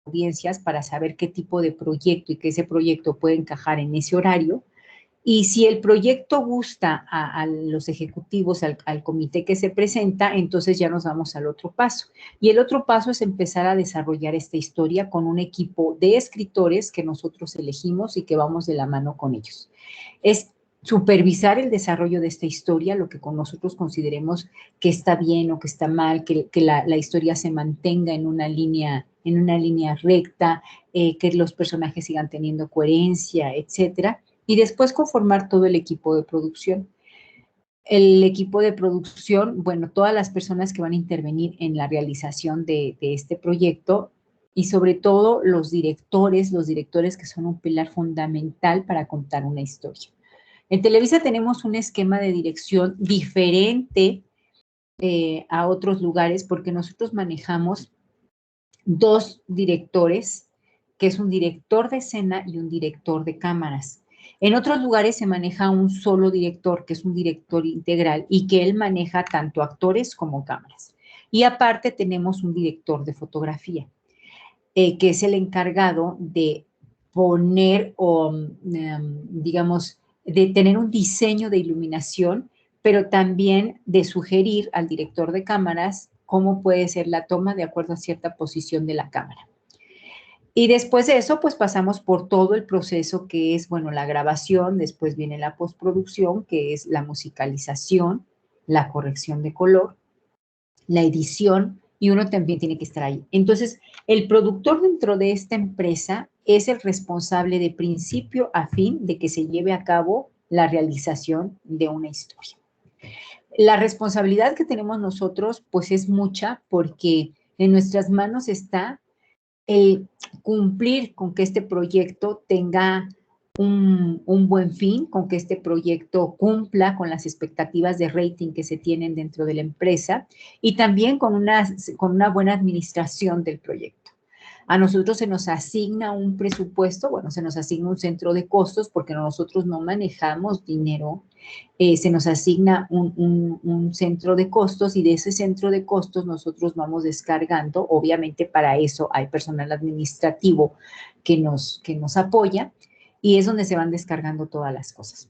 audiencias para saber qué tipo de proyecto y que ese proyecto puede encajar en ese horario. Y si el proyecto gusta a los ejecutivos, al comité que se presenta, entonces ya nos vamos al otro paso. Y el otro paso es empezar a desarrollar esta historia con un equipo de escritores que nosotros elegimos y que vamos de la mano con ellos. Es supervisar el desarrollo de esta historia, lo que con nosotros consideremos que está bien o que está mal, que la historia se mantenga en una línea recta, que los personajes sigan teniendo coherencia, etcétera. Y después conformar todo el equipo de producción. El equipo de producción, bueno, todas las personas que van a intervenir en la realización de este proyecto y sobre todo los directores que son un pilar fundamental para contar una historia. En Televisa tenemos un esquema de dirección diferente a otros lugares porque nosotros manejamos 2 directores, que es un director de escena y un director de cámaras. En otros lugares se maneja un solo director, que es un director integral, y que él maneja tanto actores como cámaras. Y aparte tenemos un director de fotografía, que es el encargado de poner o, digamos, de tener un diseño de iluminación, pero también de sugerir al director de cámaras cómo puede ser la toma de acuerdo a cierta posición de la cámara. Y después de eso, pues pasamos por todo el proceso que es, bueno, la grabación, después viene la postproducción, que es la musicalización, la corrección de color, la edición, y uno también tiene que estar ahí. Entonces, el productor dentro de esta empresa es el responsable de principio a fin de que se lleve a cabo la realización de una historia. La responsabilidad que tenemos nosotros, pues es mucha, porque en nuestras manos está el cumplir con que este proyecto tenga un buen fin, con que este proyecto cumpla con las expectativas de rating que se tienen dentro de la empresa y también con una buena administración del proyecto. A nosotros se nos asigna un presupuesto, bueno, se nos asigna un centro de costos porque nosotros no manejamos dinero, se nos asigna un centro de costos y de ese centro de costos nosotros vamos descargando, obviamente para eso hay personal administrativo que nos apoya y es donde se van descargando todas las cosas.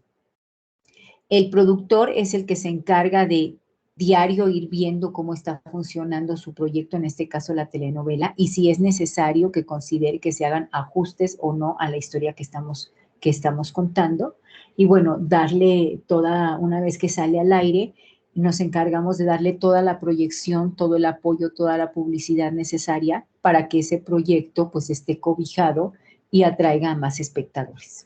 El productor es el que se encarga de diario ir viendo cómo está funcionando su proyecto, en este caso la telenovela, y si es necesario que considere que se hagan ajustes o no a la historia que estamos contando. Y bueno, darle una vez que sale al aire, nos encargamos de darle toda la proyección, todo el apoyo, toda la publicidad necesaria para que ese proyecto pues esté cobijado y atraiga a más espectadores.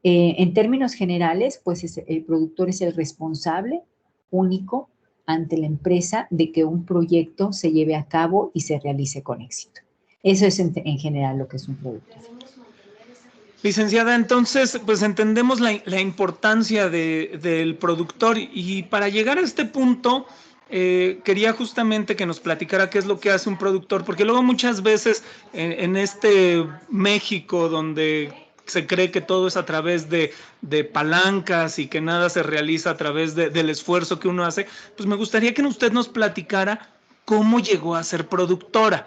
En términos generales, pues el productor es el responsable único ante la empresa de que un proyecto se lleve a cabo y se realice con éxito. Eso es en general lo que es un productor. Licenciada, entonces, pues entendemos la importancia del productor y para llegar a este punto, quería justamente que nos platicara qué es lo que hace un productor, porque luego muchas veces en este México donde se cree que todo es a través de palancas y que nada se realiza a través del esfuerzo que uno hace, pues me gustaría que usted nos platicara cómo llegó a ser productora,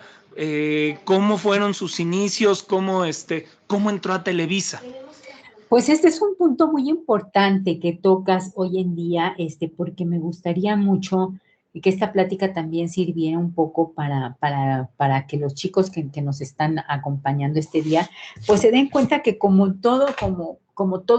cómo fueron sus inicios, cómo entró a Televisa. Pues este es un punto muy importante que tocas hoy en día, porque me gustaría mucho que esta plática también sirviera un poco para que los chicos que nos están acompañando este día, pues se den cuenta que como todo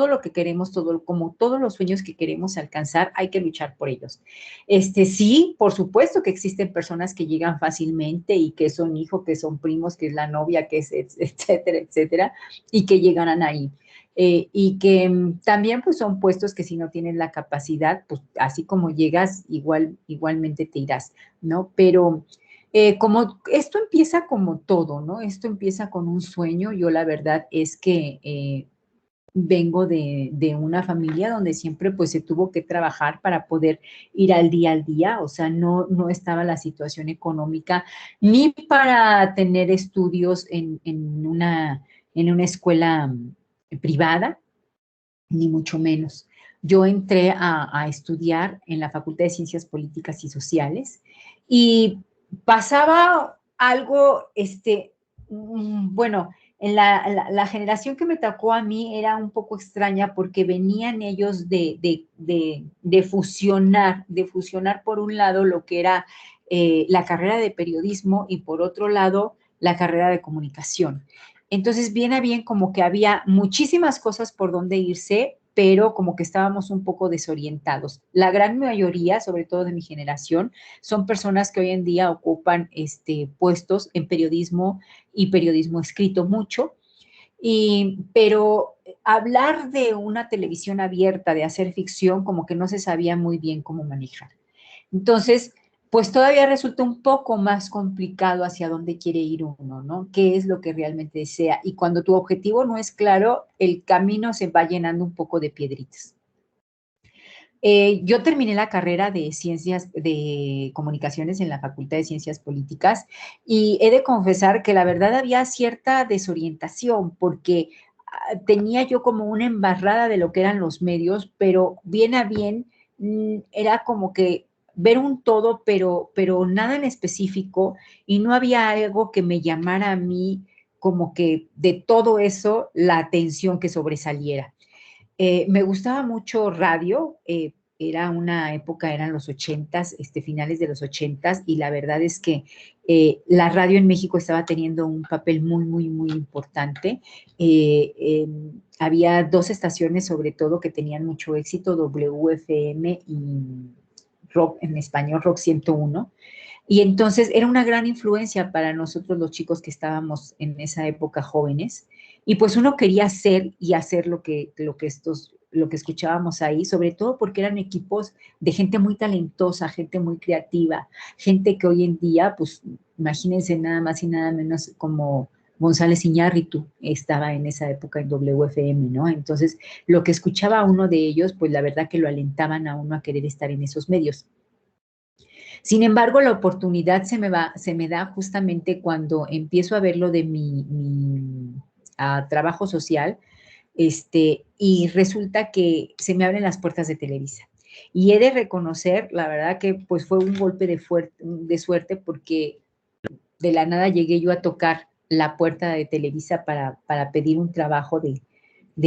lo que queremos, como todos los sueños que queremos alcanzar, hay que luchar por ellos. Sí, por supuesto que existen personas que llegan fácilmente y que son hijos, que son primos, que es la novia, que es etcétera, etcétera, y que llegarán ahí. Y que también pues son puestos que si no tienes la capacidad, pues así como llegas, igualmente te irás, ¿no? Pero como esto empieza como todo, ¿no? Esto empieza con un sueño. Yo la verdad es que vengo de una familia donde siempre pues se tuvo que trabajar para poder ir al día, o sea, no estaba la situación económica ni para tener estudios en una escuela privada, ni mucho menos. Yo entré a estudiar en la Facultad de Ciencias Políticas y Sociales y pasaba algo Bueno, en la generación que me tocó a mí era un poco extraña porque venían ellos de fusionar por un lado lo que era la carrera de periodismo y por otro lado la carrera de comunicación. Entonces, bien a bien, como que había muchísimas cosas por donde irse, pero como que estábamos un poco desorientados. La gran mayoría, sobre todo de mi generación, son personas que hoy en día ocupan puestos en periodismo y periodismo escrito mucho, pero hablar de una televisión abierta, de hacer ficción, como que no se sabía muy bien cómo manejar. Entonces, pues todavía resulta un poco más complicado hacia dónde quiere ir uno, ¿no? ¿Qué es lo que realmente desea? Y cuando tu objetivo no es claro, el camino se va llenando un poco de piedritas. Yo terminé la carrera de ciencias de comunicaciones en la Facultad de Ciencias Políticas y he de confesar que la verdad había cierta desorientación porque tenía yo como una embarrada de lo que eran los medios, pero bien a bien era como que ver un todo, pero nada en específico y no había algo que me llamara a mí como que de todo eso la atención que sobresaliera. Me gustaba mucho radio, era una época, eran los ochentas, finales de los ochentas, y la verdad es que la radio en México estaba teniendo un papel muy, muy, muy importante. Había dos estaciones, sobre todo, que tenían mucho éxito, WFM y Rock en español, Rock 101. Y entonces era una gran influencia para nosotros los chicos que estábamos en esa época jóvenes. Y pues uno quería ser y hacer lo que escuchábamos ahí, sobre todo porque eran equipos de gente muy talentosa, gente muy creativa, gente que hoy en día, pues imagínense nada más y nada menos como González Iñárritu estaba en esa época en WFM, ¿no? Entonces, lo que escuchaba uno de ellos, pues la verdad que lo alentaban a uno a querer estar en esos medios. Sin embargo, la oportunidad se me da justamente cuando empiezo a ver lo de mi trabajo social, y resulta que se me abren las puertas de Televisa. Y he de reconocer, la verdad que pues fue un golpe de suerte porque de la nada llegué yo a tocar la puerta de Televisa para pedir un trabajo de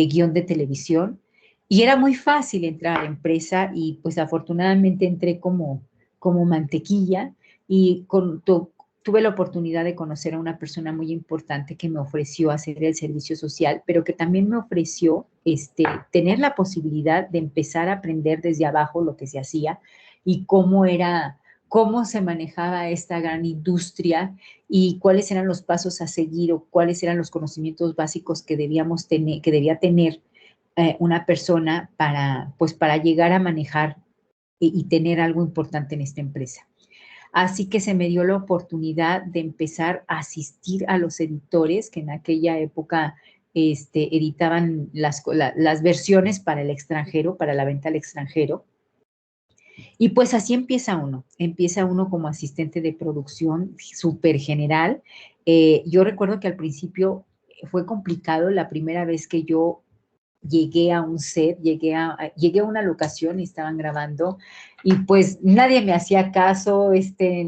guión de televisión. Y era muy fácil entrar a la empresa y pues afortunadamente entré como mantequilla y tuve la oportunidad de conocer a una persona muy importante que me ofreció hacer el servicio social, pero que también me ofreció tener la posibilidad de empezar a aprender desde abajo lo que se hacía y cómo se manejaba esta gran industria y cuáles eran los pasos a seguir o cuáles eran los conocimientos básicos que debíamos tener, que debía tener una persona pues, para llegar a manejar y tener algo importante en esta empresa. Así que se me dio la oportunidad de empezar a asistir a los editores que en aquella época editaban las versiones para el extranjero, para la venta al extranjero. Y pues así empieza uno como asistente de producción súper general. Yo recuerdo que al principio fue complicado la primera vez que yo llegué a un set, llegué a una locación y estaban grabando y pues nadie me hacía caso,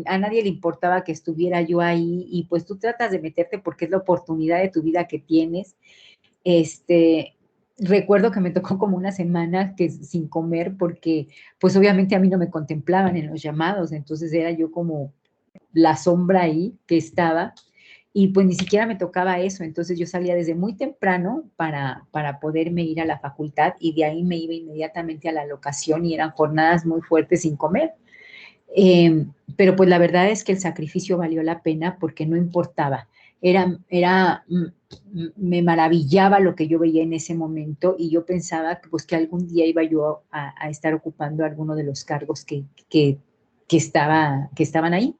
a nadie le importaba que estuviera yo ahí y pues tú tratas de meterte porque es la oportunidad de tu vida que tienes. Recuerdo que me tocó como una semana sin comer porque pues obviamente a mí no me contemplaban en los llamados, entonces era yo como la sombra ahí que estaba y pues ni siquiera me tocaba eso, entonces yo salía desde muy temprano para poderme ir a la facultad y de ahí me iba inmediatamente a la locación y eran jornadas muy fuertes sin comer. Pero pues la verdad es que el sacrificio valió la pena porque no importaba. Me maravillaba lo que yo veía en ese momento y yo pensaba pues, que algún día iba yo a estar ocupando alguno de los cargos que estaban ahí.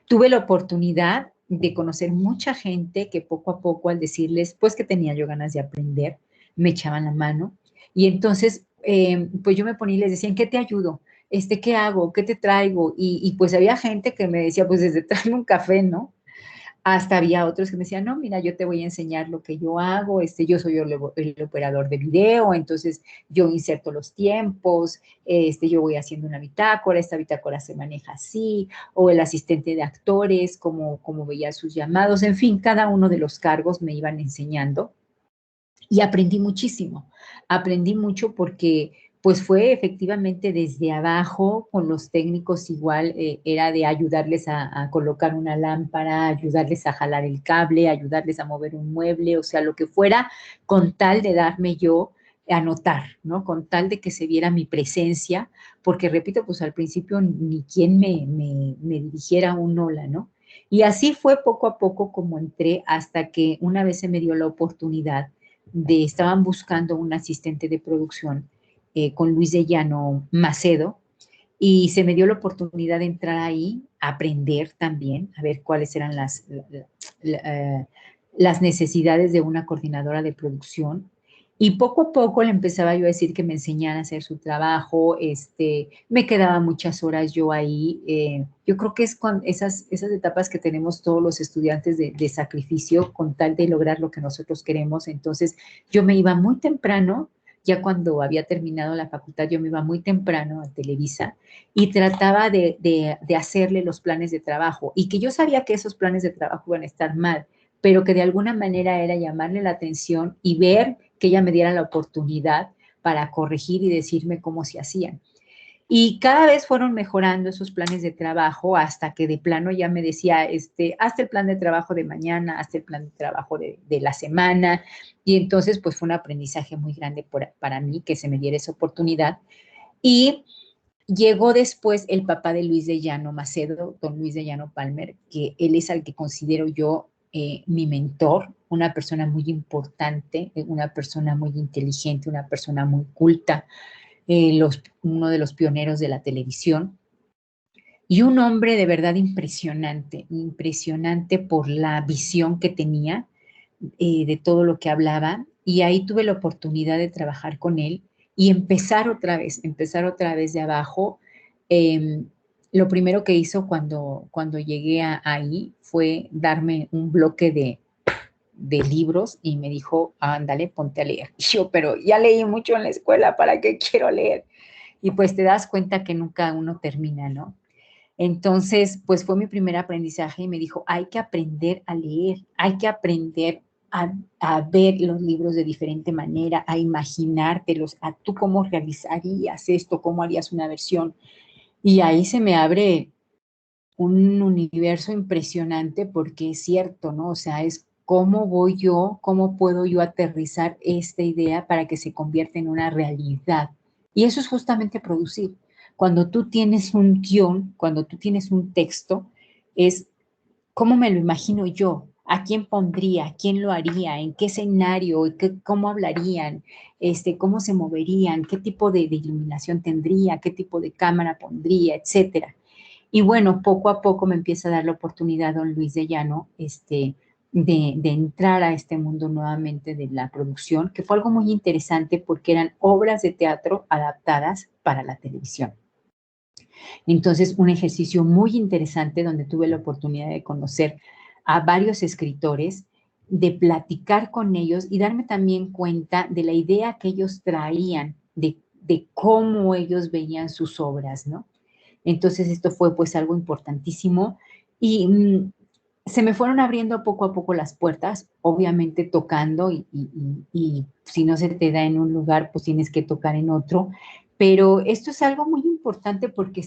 Tuve la oportunidad de conocer mucha gente que poco a poco al decirles pues que tenía yo ganas de aprender, me echaban la mano y entonces pues yo me ponía y les decía, ¿en qué te ayudo? ¿Qué hago? ¿Qué te traigo? Y pues había gente que me decía, pues desde traerme un café, ¿no? Hasta había otros que me decían, no, mira, yo te voy a enseñar lo que yo hago, yo soy el operador de video, entonces yo inserto los tiempos, yo voy haciendo una bitácora, esta bitácora se maneja así, o el asistente de actores, como veía sus llamados, en fin, cada uno de los cargos me iban enseñando y aprendí mucho porque pues fue efectivamente desde abajo, con los técnicos igual, era de ayudarles a colocar una lámpara, ayudarles a jalar el cable, ayudarles a mover un mueble, o sea, lo que fuera, con tal de darme yo a notar, ¿no? Con tal de que se viera mi presencia, porque repito, pues al principio ni quien me dirigiera un hola, ¿no? Y así fue poco a poco como entré hasta que una vez se me dio la oportunidad estaban buscando un asistente de producción con Luis de Llano Macedo, y se me dio la oportunidad de entrar ahí, aprender también, a ver cuáles eran las necesidades de una coordinadora de producción. Y poco a poco le empezaba yo a decir que me enseñara a hacer su trabajo, me quedaba muchas horas yo ahí. Yo creo que es cuando esas etapas que tenemos todos los estudiantes de sacrificio con tal de lograr lo que nosotros queremos. Entonces yo me iba muy temprano, ya cuando había terminado la facultad, yo me iba muy temprano a Televisa y trataba de hacerle los planes de trabajo, y que yo sabía que esos planes de trabajo iban a estar mal, pero que de alguna manera era llamarle la atención y ver que ella me diera la oportunidad para corregir y decirme cómo se hacían. Y cada vez fueron mejorando esos planes de trabajo hasta que de plano ya me decía, hazte el plan de trabajo de mañana, hazte el plan de trabajo de la semana. Y entonces, pues fue un aprendizaje muy grande para mí que se me diera esa oportunidad. Y llegó después el papá de Luis de Llano Macedo, don Luis de Llano Palmer, que él es al que considero yo mi mentor, una persona muy importante, una persona muy inteligente, una persona muy culta, uno de los pioneros de la televisión, y un hombre de verdad impresionante, impresionante por la visión que tenía de todo lo que hablaba, y ahí tuve la oportunidad de trabajar con él y empezar otra vez de abajo. Eh, lo primero que hizo cuando llegué ahí fue darme un bloque de libros y me dijo, ándale, ponte a leer. Y yo, pero ya leí mucho en la escuela, ¿para qué quiero leer? Y pues te das cuenta que nunca uno termina, ¿no? Entonces, pues fue mi primer aprendizaje y me dijo, hay que aprender a leer, hay que aprender a ver los libros de diferente manera, a imaginártelos, a tú cómo realizarías esto, cómo harías una versión. Y ahí se me abre un universo impresionante porque es cierto, ¿no? O sea, es cómo puedo yo aterrizar esta idea para que se convierta en una realidad. Y eso es justamente producir. Cuando tú tienes un guión, cuando tú tienes un texto, es cómo me lo imagino yo, a quién pondría, quién lo haría, en qué escenario, cómo hablarían, cómo se moverían, qué tipo de iluminación tendría, qué tipo de cámara pondría, etcétera. Y bueno, poco a poco me empieza a dar la oportunidad don Luis de Llano, de entrar a este mundo nuevamente de la producción, que fue algo muy interesante porque eran obras de teatro adaptadas para la televisión. Entonces, un ejercicio muy interesante donde tuve la oportunidad de conocer a varios escritores, de platicar con ellos y darme también cuenta de la idea que ellos traían de cómo ellos veían sus obras, ¿no? Entonces esto fue pues algo importantísimo y se me fueron abriendo poco a poco las puertas, obviamente tocando y si no se te da en un lugar, pues tienes que tocar en otro. Pero esto es algo muy importante porque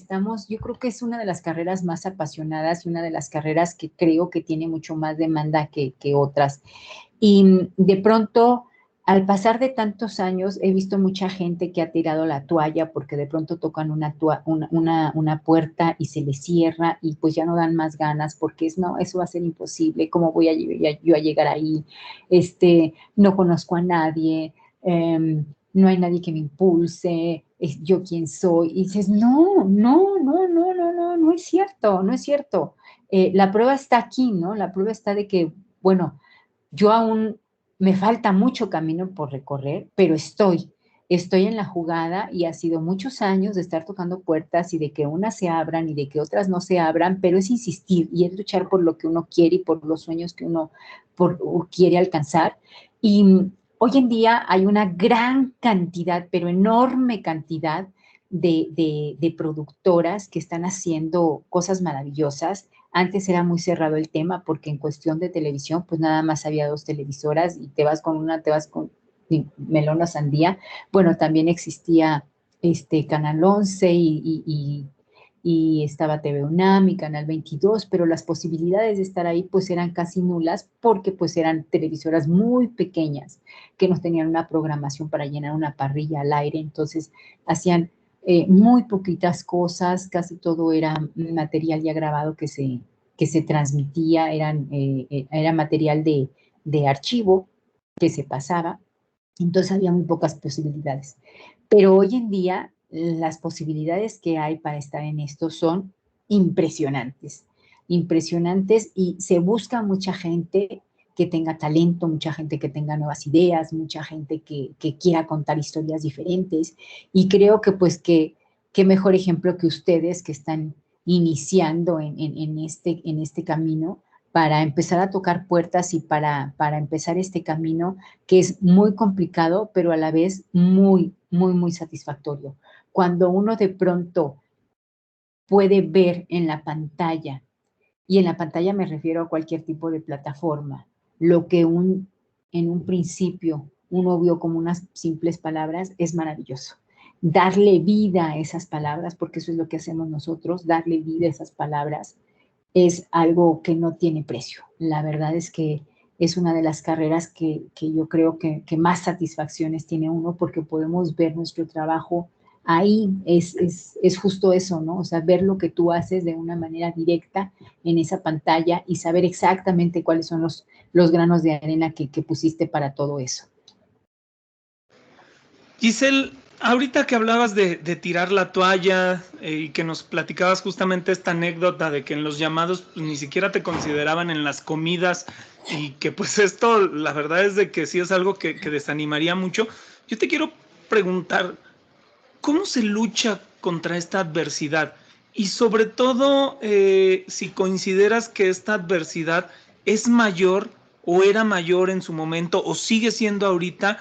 yo creo que es una de las carreras más apasionadas y una de las carreras que creo que tiene mucho más demanda que otras. Y de pronto, al pasar de tantos años, he visto mucha gente que ha tirado la toalla porque de pronto tocan una puerta y se les cierra y pues ya no dan más ganas porque no, eso va a ser imposible, ¿cómo voy yo a llegar ahí? No conozco a nadie, no hay nadie que me impulse, yo quién soy. Y dices, no es cierto, no es cierto. La prueba está aquí, ¿no? La prueba está de que, bueno, yo aún me falta mucho camino por recorrer, pero estoy en la jugada y ha sido muchos años de estar tocando puertas y de que unas se abran y de que otras no se abran, pero es insistir y es luchar por lo que uno quiere y por los sueños que uno quiere alcanzar. Y hoy en día hay una gran cantidad, pero enorme cantidad de productoras que están haciendo cosas maravillosas. Antes era muy cerrado el tema porque en cuestión de televisión, pues nada más había 2 televisoras y te vas con una, te vas con melón o sandía. Bueno, también existía Canal 11 y estaba TV UNAM y Canal 22, pero las posibilidades de estar ahí pues eran casi nulas porque pues eran televisoras muy pequeñas que no tenían una programación para llenar una parrilla al aire, entonces hacían muy poquitas cosas, casi todo era material ya grabado que se transmitía, era material de archivo que se pasaba, entonces había muy pocas posibilidades. Pero hoy en día las posibilidades que hay para estar en esto son impresionantes, impresionantes y se busca mucha gente que tenga talento, mucha gente que tenga nuevas ideas, mucha gente que quiera contar historias diferentes y creo que pues que qué mejor ejemplo que ustedes que están iniciando en este camino para empezar a tocar puertas y para empezar este camino que es muy complicado, pero a la vez muy, muy, muy satisfactorio. Cuando uno de pronto puede ver en la pantalla, y en la pantalla me refiero a cualquier tipo de plataforma, lo que en un principio uno vio como unas simples palabras, es maravilloso. Darle vida a esas palabras, porque eso es lo que hacemos nosotros, darle vida a esas palabras, es algo que no tiene precio. La verdad es que es una de las carreras que yo creo que más satisfacciones tiene uno porque podemos ver nuestro trabajo ahí. Es justo eso, ¿no? O sea, ver lo que tú haces de una manera directa en esa pantalla y saber exactamente cuáles son los granos de arena que pusiste para todo eso. Giselle, ahorita que hablabas de tirar la toalla y que nos platicabas justamente esta anécdota de que en los llamados pues, ni siquiera te consideraban en las comidas y que pues esto la verdad es de que sí es algo que desanimaría mucho. Yo te quiero preguntar, ¿cómo se lucha contra esta adversidad? Y sobre todo, si consideras que esta adversidad es mayor o era mayor en su momento o sigue siendo ahorita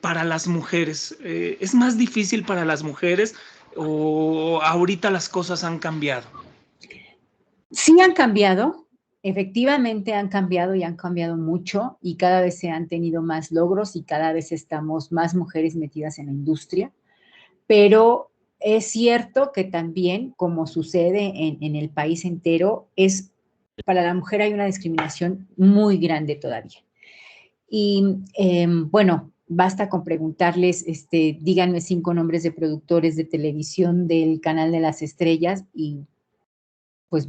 para las mujeres. ¿Es más difícil para las mujeres o ahorita las cosas han cambiado? Sí han cambiado, efectivamente han cambiado y han cambiado mucho y cada vez se han tenido más logros y cada vez estamos más mujeres metidas en la industria. Pero es cierto que también, como sucede en el país entero, para la mujer hay una discriminación muy grande todavía. Y bueno, basta con preguntarles, díganme 5 nombres de productores de televisión del Canal de las Estrellas y pues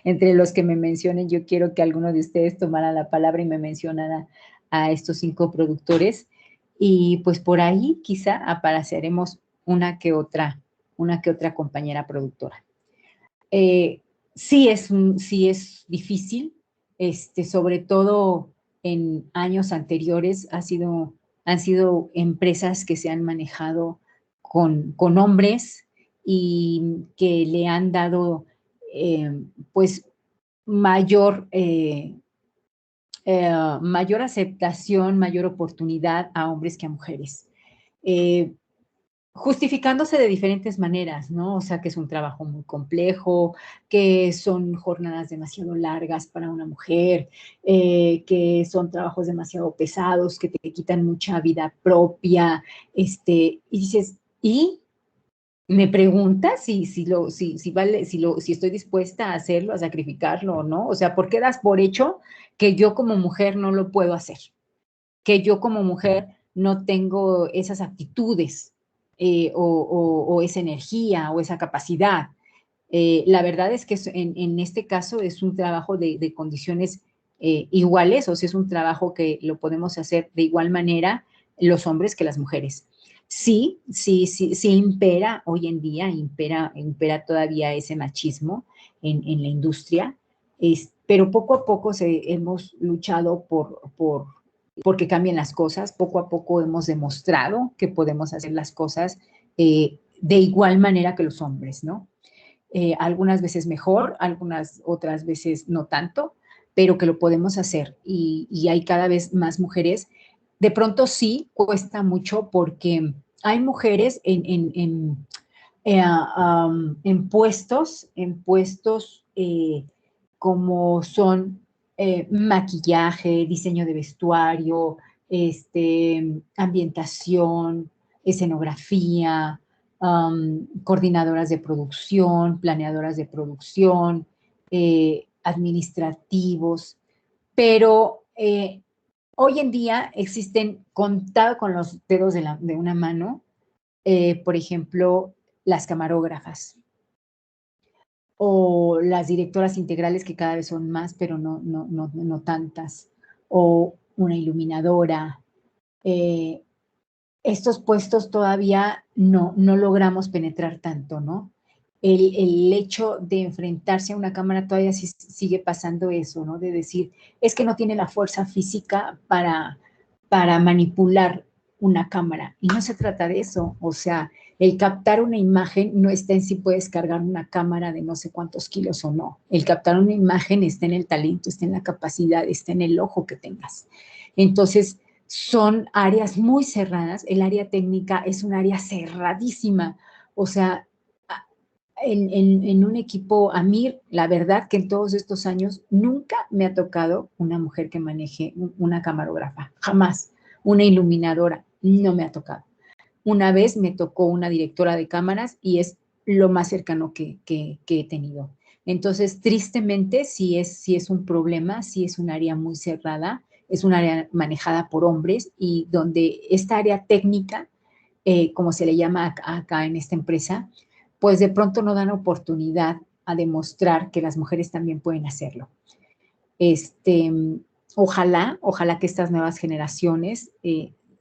entre los que me mencionen, yo quiero que alguno de ustedes tomara la palabra y me mencionara a estos 5 productores y pues por ahí quizá apareceremos una que otra compañera productora. Sí es difícil, sobre todo en años anteriores han sido empresas que se han manejado con hombres y que le han dado pues mayor, mayor aceptación, mayor oportunidad a hombres que a mujeres. Justificándose de diferentes maneras, ¿no? O sea, que es un trabajo muy complejo, que son jornadas demasiado largas para una mujer, que son trabajos demasiado pesados, que te quitan mucha vida propia, y dices, ¿y? Me preguntas si estoy dispuesta a hacerlo, a sacrificarlo o no. O sea, ¿por qué das por hecho que yo como mujer no lo puedo hacer? Que yo como mujer no tengo esas aptitudes o esa energía o esa capacidad. La verdad es que en este caso es un trabajo de condiciones iguales, o sea, es un trabajo que lo podemos hacer de igual manera los hombres que las mujeres. Sí impera hoy en día, impera todavía ese machismo en la industria, pero poco a poco hemos luchado por porque cambian las cosas. Poco a poco hemos demostrado que podemos hacer las cosas de igual manera que los hombres, ¿no? Algunas veces mejor, algunas otras veces no tanto, pero que lo podemos hacer y hay cada vez más mujeres. De pronto sí cuesta mucho porque hay mujeres en puestos como son maquillaje, diseño de vestuario, ambientación, escenografía, coordinadoras de producción, planeadoras de producción, administrativos, pero hoy en día existen, contado con los dedos de una mano, por ejemplo, las camarógrafas o las directoras integrales, que cada vez son más, pero no tantas, o una iluminadora. Estos puestos todavía no logramos penetrar tanto, ¿no? El hecho de enfrentarse a una cámara todavía sigue pasando eso, ¿no? De decir, es que no tiene la fuerza física para manipular una cámara. Y no se trata de eso. O sea, el captar una imagen no está en si puedes cargar una cámara de no sé cuántos kilos o no. El captar una imagen está en el talento, está en la capacidad, está en el ojo que tengas. Entonces, son áreas muy cerradas. El área técnica es un área cerradísima. O sea, en un equipo, a mí, la verdad que en todos estos años nunca me ha tocado una mujer que maneje una camarógrafa, jamás. Una iluminadora, no me ha tocado. Una vez me tocó una directora de cámaras y es lo más cercano que he tenido. Entonces, tristemente, sí es un problema, sí es un área muy cerrada, es un área manejada por hombres y donde esta área técnica, como se le llama acá en esta empresa, pues de pronto no dan oportunidad a demostrar que las mujeres también pueden hacerlo. Ojalá que estas nuevas generaciones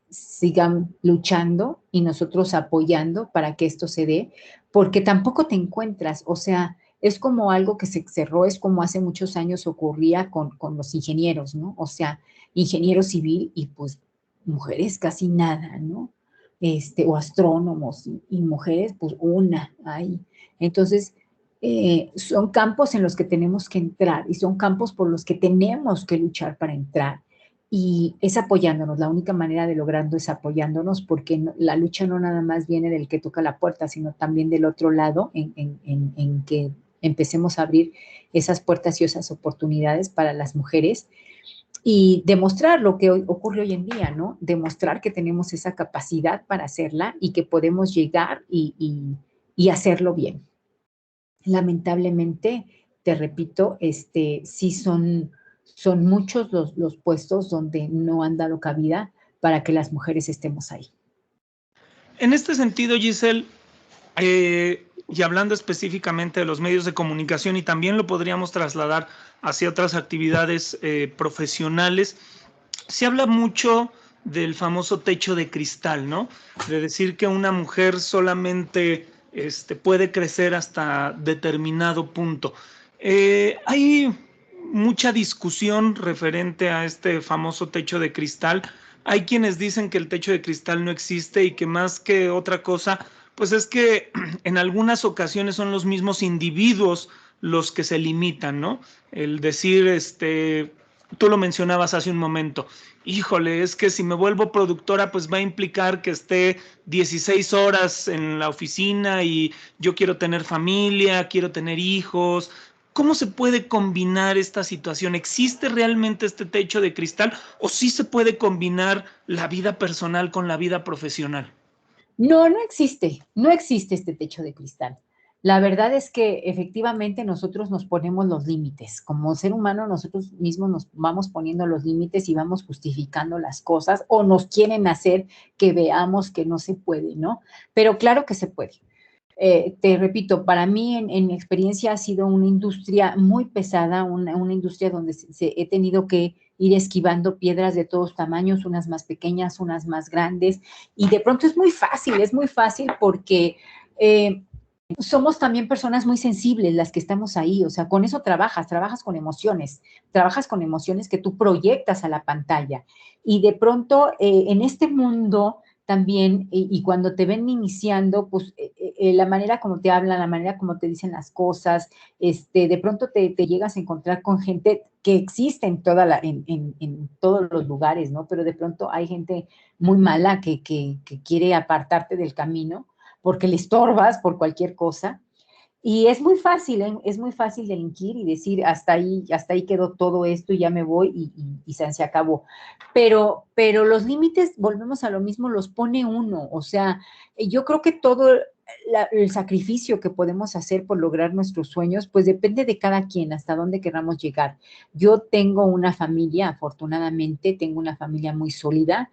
sigan luchando y nosotros apoyando para que esto se dé, porque tampoco te encuentras, o sea, es como algo que se cerró, es como hace muchos años ocurría con los ingenieros, ¿no? O sea, ingeniero civil y pues mujeres casi nada, ¿no? O astrónomos y mujeres, pues una hay. Entonces, son campos en los que tenemos que entrar y son campos por los que tenemos que luchar para entrar. Y es apoyándonos, la única manera de lograrlo es apoyándonos, porque la lucha no nada más viene del que toca la puerta, sino también del otro lado, en que empecemos a abrir esas puertas y esas oportunidades para las mujeres y demostrar lo que ocurre hoy en día, ¿no? Demostrar que tenemos esa capacidad para hacerla y que podemos llegar y hacerlo bien. Lamentablemente, te repito, sí son muchos los puestos donde no han dado cabida para que las mujeres estemos ahí. En este sentido, Giselle, y hablando específicamente de los medios de comunicación, y también lo podríamos trasladar hacia otras actividades profesionales, se habla mucho del famoso techo de cristal, ¿no? De decir que una mujer solamente puede crecer hasta determinado punto. Hay mucha discusión referente a este famoso techo de cristal. Hay quienes dicen que el techo de cristal no existe y que más que otra cosa, pues es que en algunas ocasiones son los mismos individuos los que se limitan, ¿no? El decir, tú lo mencionabas hace un momento, híjole, es que si me vuelvo productora, pues va a implicar que esté 16 horas en la oficina y yo quiero tener familia, quiero tener hijos. ¿Cómo se puede combinar esta situación? ¿Existe realmente este techo de cristal o sí se puede combinar la vida personal con la vida profesional? No existe este techo de cristal. La verdad es que efectivamente nosotros nos ponemos los límites. Como ser humano, nosotros mismos nos vamos poniendo los límites y vamos justificando las cosas o nos quieren hacer que veamos que no se puede, ¿no? Pero claro que se puede. Te repito, para mí en mi experiencia ha sido una industria muy pesada, una industria donde he tenido que ir esquivando piedras de todos tamaños, unas más pequeñas, unas más grandes, y de pronto es muy fácil porque somos también personas muy sensibles las que estamos ahí, o sea, con eso trabajas con emociones que tú proyectas a la pantalla. Y de pronto, en este mundo también, y cuando te ven iniciando, pues la manera como te hablan, la manera como te dicen las cosas, de pronto te llegas a encontrar con gente que existe en todos los lugares, ¿no? Pero de pronto hay gente muy mala que quiere apartarte del camino porque le estorbas por cualquier cosa. Y es muy fácil, ¿eh? Es muy fácil delinquir y decir, hasta ahí quedó todo esto y ya me voy y se acabó. Pero los límites, volvemos a lo mismo, los pone uno. O sea, yo creo que todo el sacrificio que podemos hacer por lograr nuestros sueños, pues depende de cada quien, hasta dónde queramos llegar. Yo tengo una familia, afortunadamente, tengo una familia muy sólida,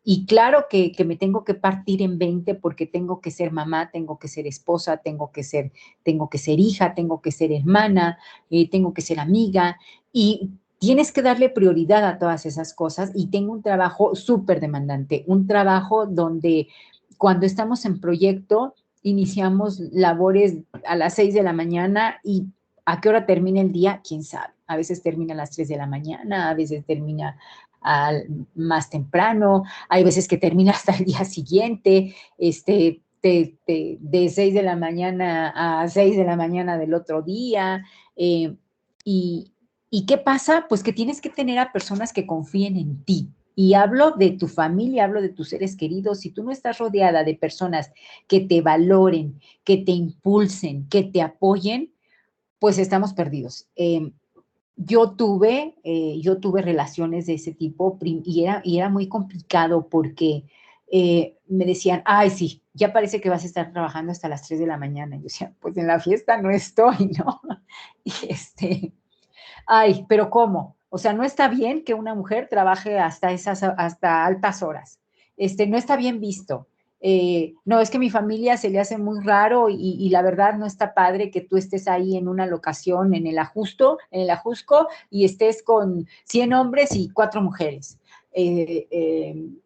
y claro que me tengo que partir en 20 porque tengo que ser mamá, tengo que ser esposa, tengo que ser hija, tengo que ser hermana, tengo que ser amiga, y tienes que darle prioridad a todas esas cosas. Y tengo un trabajo súper demandante, un trabajo donde cuando estamos en proyecto iniciamos labores a las 6 de la mañana y a qué hora termina el día, quién sabe. A veces termina a las 3 de la mañana, a veces termina más temprano, hay veces que termina hasta el día siguiente, de 6 de la mañana a 6 de la mañana del otro día. eh, y, ¿Y qué pasa? Pues que tienes que tener a personas que confíen en ti. Y hablo de tu familia, hablo de tus seres queridos. Si tú no estás rodeada de personas que te valoren, que te impulsen, que te apoyen, pues estamos perdidos. Yo tuve relaciones de ese tipo y era muy complicado porque me decían, ay, sí, ya parece que vas a estar trabajando hasta las 3 de la mañana. Y yo decía, pues en la fiesta no estoy, ¿no? Y ay, pero ¿cómo? O sea, no está bien que una mujer trabaje hasta altas horas. No está bien visto. No, es que mi familia se le hace muy raro y la verdad no está padre que tú estés ahí en una locación, en el ajusco, y estés con 100 hombres y 4 mujeres.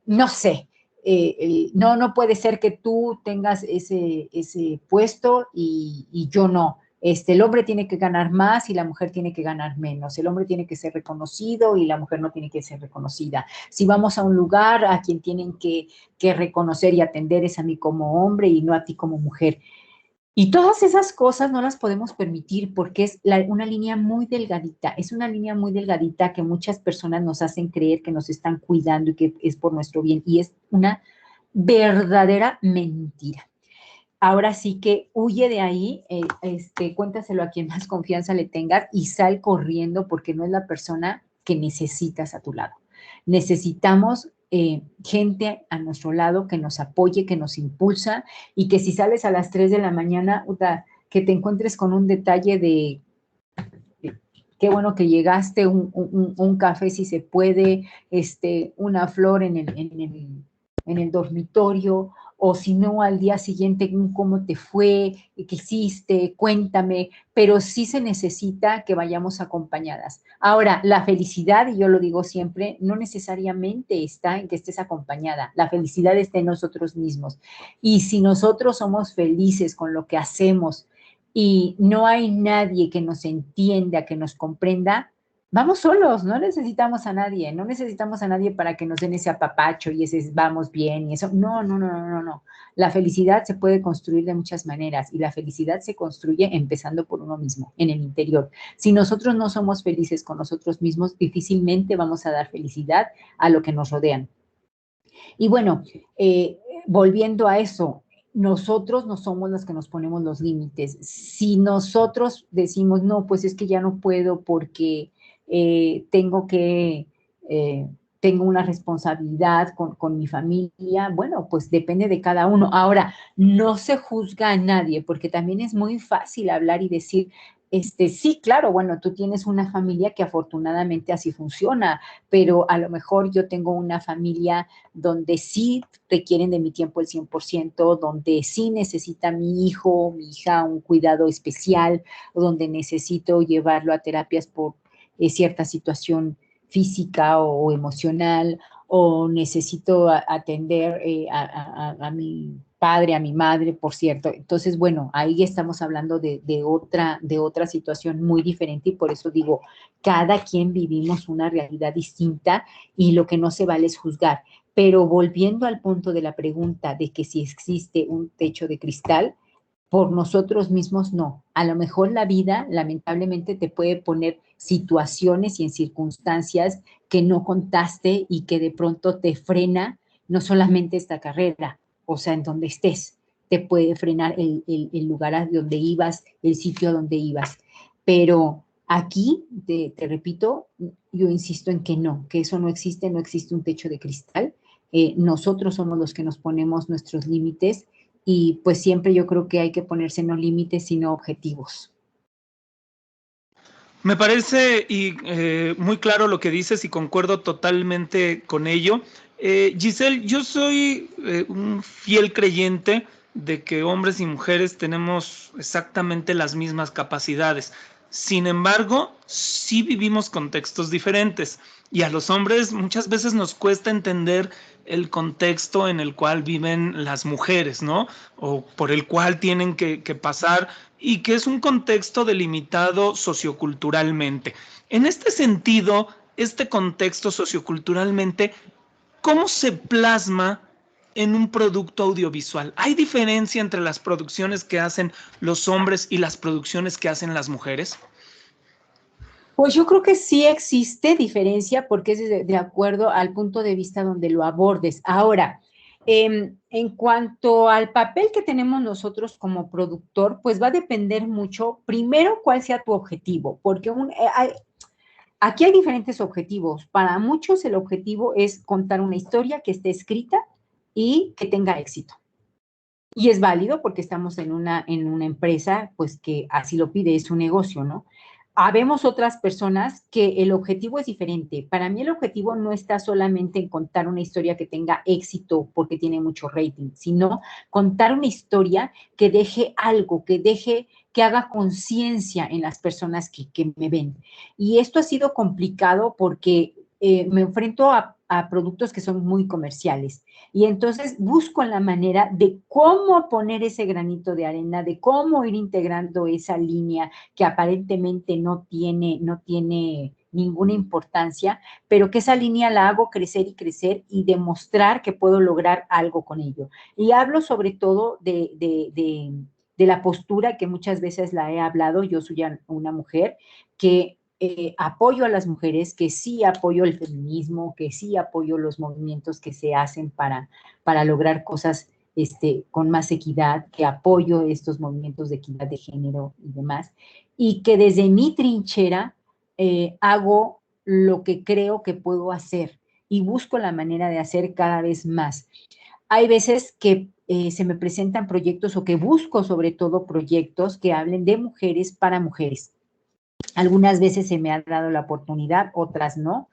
No sé. No puede ser que tú tengas ese puesto y yo no. El hombre tiene que ganar más y la mujer tiene que ganar menos. El hombre tiene que ser reconocido y la mujer no tiene que ser reconocida. Si vamos a un lugar, a quien tienen que reconocer y atender es a mí como hombre y no a ti como mujer. Y todas esas cosas no las podemos permitir porque es una línea muy delgadita, es una línea muy delgadita que muchas personas nos hacen creer que nos están cuidando y que es por nuestro bien, y es una verdadera mentira. Ahora sí que huye de ahí, cuéntaselo a quien más confianza le tengas y sal corriendo porque no es la persona que necesitas a tu lado. Necesitamos gente a nuestro lado que nos apoye, que nos impulsa, y que si sales a las 3 de la mañana, que te encuentres con un detalle de qué bueno que llegaste, un café si se puede, una flor en el dormitorio, o si no, al día siguiente, cómo te fue, qué hiciste, cuéntame, pero sí se necesita que vayamos acompañadas. Ahora, la felicidad, y yo lo digo siempre, no necesariamente está en que estés acompañada, la felicidad está en nosotros mismos. Y si nosotros somos felices con lo que hacemos, y no hay nadie que nos entienda, que nos comprenda, vamos solos, no necesitamos a nadie, no necesitamos a nadie para que nos den ese apapacho y ese vamos bien y eso. No, no, no, no, no, no. La felicidad se puede construir de muchas maneras y la felicidad se construye empezando por uno mismo, en el interior. Si nosotros no somos felices con nosotros mismos, difícilmente vamos a dar felicidad a lo que nos rodean. Y bueno, volviendo a eso, nosotros no somos los que nos ponemos los límites. Si nosotros decimos, no, pues es que ya no puedo porque tengo una responsabilidad con mi familia, bueno, pues depende de cada uno. Ahora, no se juzga a nadie, porque también es muy fácil hablar y decir, sí, claro, bueno, tú tienes una familia que afortunadamente así funciona, pero a lo mejor yo tengo una familia donde sí requieren de mi tiempo el 100%, donde sí necesita mi hijo, mi hija un cuidado especial, o donde necesito llevarlo a terapias por cierta situación física o emocional, o necesito atender a mi padre, a mi madre, por cierto. Entonces, bueno, ahí estamos hablando de otra situación muy diferente y por eso digo, cada quien vivimos una realidad distinta y lo que no se vale es juzgar. Pero volviendo al punto de la pregunta de que si existe un techo de cristal, por nosotros mismos no. A lo mejor la vida lamentablemente te puede poner situaciones y en circunstancias que no contaste y que de pronto te frena no solamente esta carrera, o sea, en donde estés, te puede frenar el lugar a donde ibas, el sitio a donde ibas. Pero aquí, te repito, yo insisto en que no, que eso no existe, no existe un techo de cristal. Nosotros somos los que nos ponemos nuestros límites y pues siempre yo creo que hay que ponerse no límites, sino objetivos. Me parece muy claro lo que dices y concuerdo totalmente con ello. Giselle, yo soy un fiel creyente de que hombres y mujeres tenemos exactamente las mismas capacidades. Sin embargo, sí vivimos contextos diferentes y a los hombres muchas veces nos cuesta entender el contexto en el cual viven las mujeres, ¿no? O por el cual tienen que pasar y que es un contexto delimitado socioculturalmente. En este sentido, este contexto socioculturalmente, ¿cómo se plasma en un producto audiovisual? ¿Hay diferencia entre las producciones que hacen los hombres y las producciones que hacen las mujeres? Pues yo creo que sí existe diferencia porque es de acuerdo al punto de vista donde lo abordes. Ahora, en cuanto al papel que tenemos nosotros como productor, pues va a depender mucho, primero, cuál sea tu objetivo, porque aquí hay diferentes objetivos. Para muchos el objetivo es contar una historia que esté escrita y que tenga éxito. Y es válido porque estamos en una empresa, pues que así lo pide, es un negocio, ¿no? Habemos otras personas que el objetivo es diferente. Para mí el objetivo no está solamente en contar una historia que tenga éxito porque tiene mucho rating, sino contar una historia que deje algo, que haga conciencia en las personas que me ven. Y esto ha sido complicado porque me enfrento a productos que son muy comerciales. Y entonces busco la manera de cómo poner ese granito de arena, de cómo ir integrando esa línea que aparentemente no tiene ninguna importancia, pero que esa línea la hago crecer y crecer y demostrar que puedo lograr algo con ello. Y hablo sobre todo de la postura que muchas veces la he hablado. Yo soy una mujer que apoyo a las mujeres, que sí apoyo el feminismo, que sí apoyo los movimientos que se hacen para lograr cosas con más equidad, que apoyo estos movimientos de equidad de género y demás, y que desde mi trinchera hago lo que creo que puedo hacer y busco la manera de hacer cada vez más. Hay veces que se me presentan proyectos o que busco sobre todo proyectos que hablen de mujeres para mujeres. Algunas veces se me ha dado la oportunidad, otras no.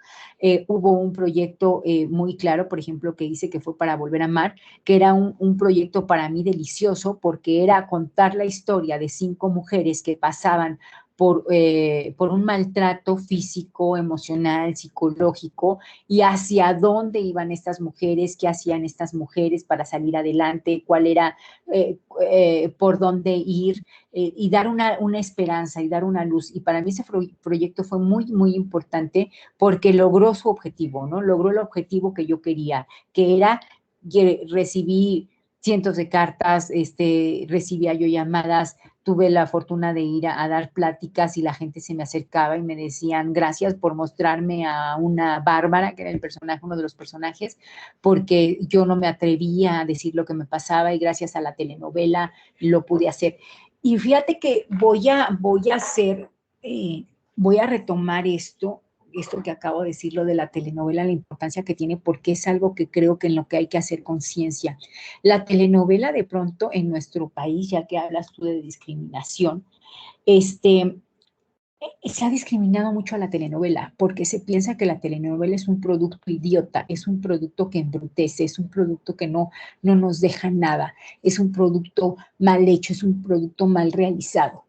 Hubo un proyecto muy claro, por ejemplo, que hice que fue para Volver a Amar, que era un proyecto para mí delicioso porque era contar la historia de 5 mujeres que pasaban por un maltrato físico, emocional, psicológico, y hacia dónde iban estas mujeres, qué hacían estas mujeres para salir adelante, cuál era, por dónde ir, y dar una esperanza y dar una luz. Y para mí ese proyecto fue muy, muy importante porque logró su objetivo, ¿no? Logró el objetivo que yo quería, que era que recibí cientos de cartas, recibía yo llamadas, tuve la fortuna de ir a dar pláticas y la gente se me acercaba y me decían gracias por mostrarme a una Bárbara, que era el personaje, uno de los personajes, porque yo no me atrevía a decir lo que me pasaba y gracias a la telenovela lo pude hacer. Y fíjate que voy a retomar esto que acabo de decir, lo de la telenovela, la importancia que tiene, porque es algo que creo que en lo que hay que hacer conciencia. La telenovela de pronto en nuestro país, ya que hablas tú de discriminación, se ha discriminado mucho a la telenovela porque se piensa que la telenovela es un producto idiota, es un producto que embrutece, es un producto que no nos deja nada, es un producto mal hecho, es un producto mal realizado.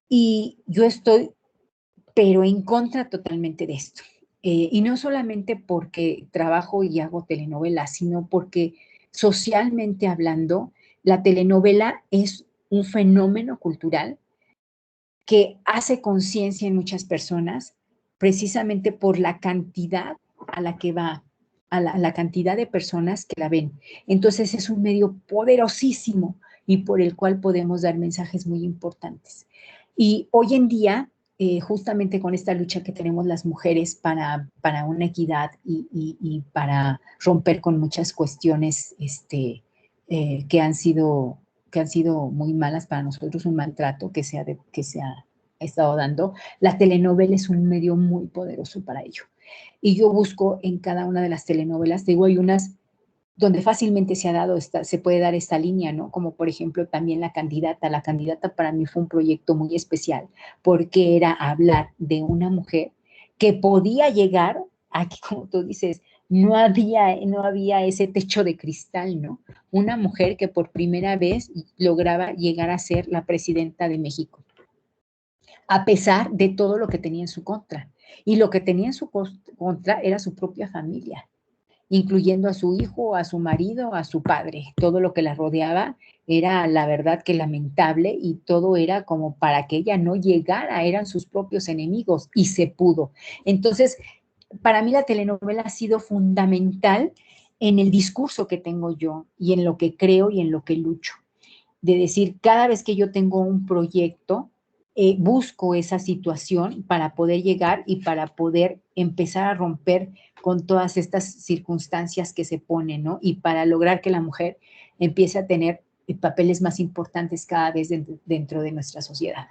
Y yo estoy, pero en contra totalmente de esto. Y no solamente porque trabajo y hago telenovelas, sino porque socialmente hablando, La telenovela es un fenómeno cultural que hace conciencia en muchas personas precisamente por la cantidad a la que va, la cantidad de personas que la ven. Entonces es un medio poderosísimo y por el cual podemos dar mensajes muy importantes. Y hoy en día, justamente con esta lucha que tenemos las mujeres para una equidad y para romper con muchas cuestiones que han sido muy malas para nosotros, un maltrato que se ha estado dando, la telenovela es un medio muy poderoso para ello. Y yo busco en cada una de las telenovelas, digo, hay unas donde fácilmente se puede dar esta línea, ¿no? Como por ejemplo también La Candidata. La Candidata para mí fue un proyecto muy especial porque era hablar de una mujer que podía llegar, aquí como tú dices, no había ese techo de cristal, ¿no? Una mujer que por primera vez lograba llegar a ser la presidenta de México, a pesar de todo lo que tenía en su contra. Y lo que tenía en su contra era su propia familia, incluyendo a su hijo, a su marido, a su padre. Todo lo que la rodeaba era, la verdad, que lamentable y todo era como para que ella no llegara, eran sus propios enemigos y se pudo. Entonces, para mí la telenovela ha sido fundamental en el discurso que tengo yo y en lo que creo y en lo que lucho. De decir, cada vez que yo tengo un proyecto, busco esa situación para poder llegar y para poder empezar a romper con todas estas circunstancias que se ponen, ¿no? Y para lograr que la mujer empiece a tener papeles más importantes cada vez dentro de nuestra sociedad.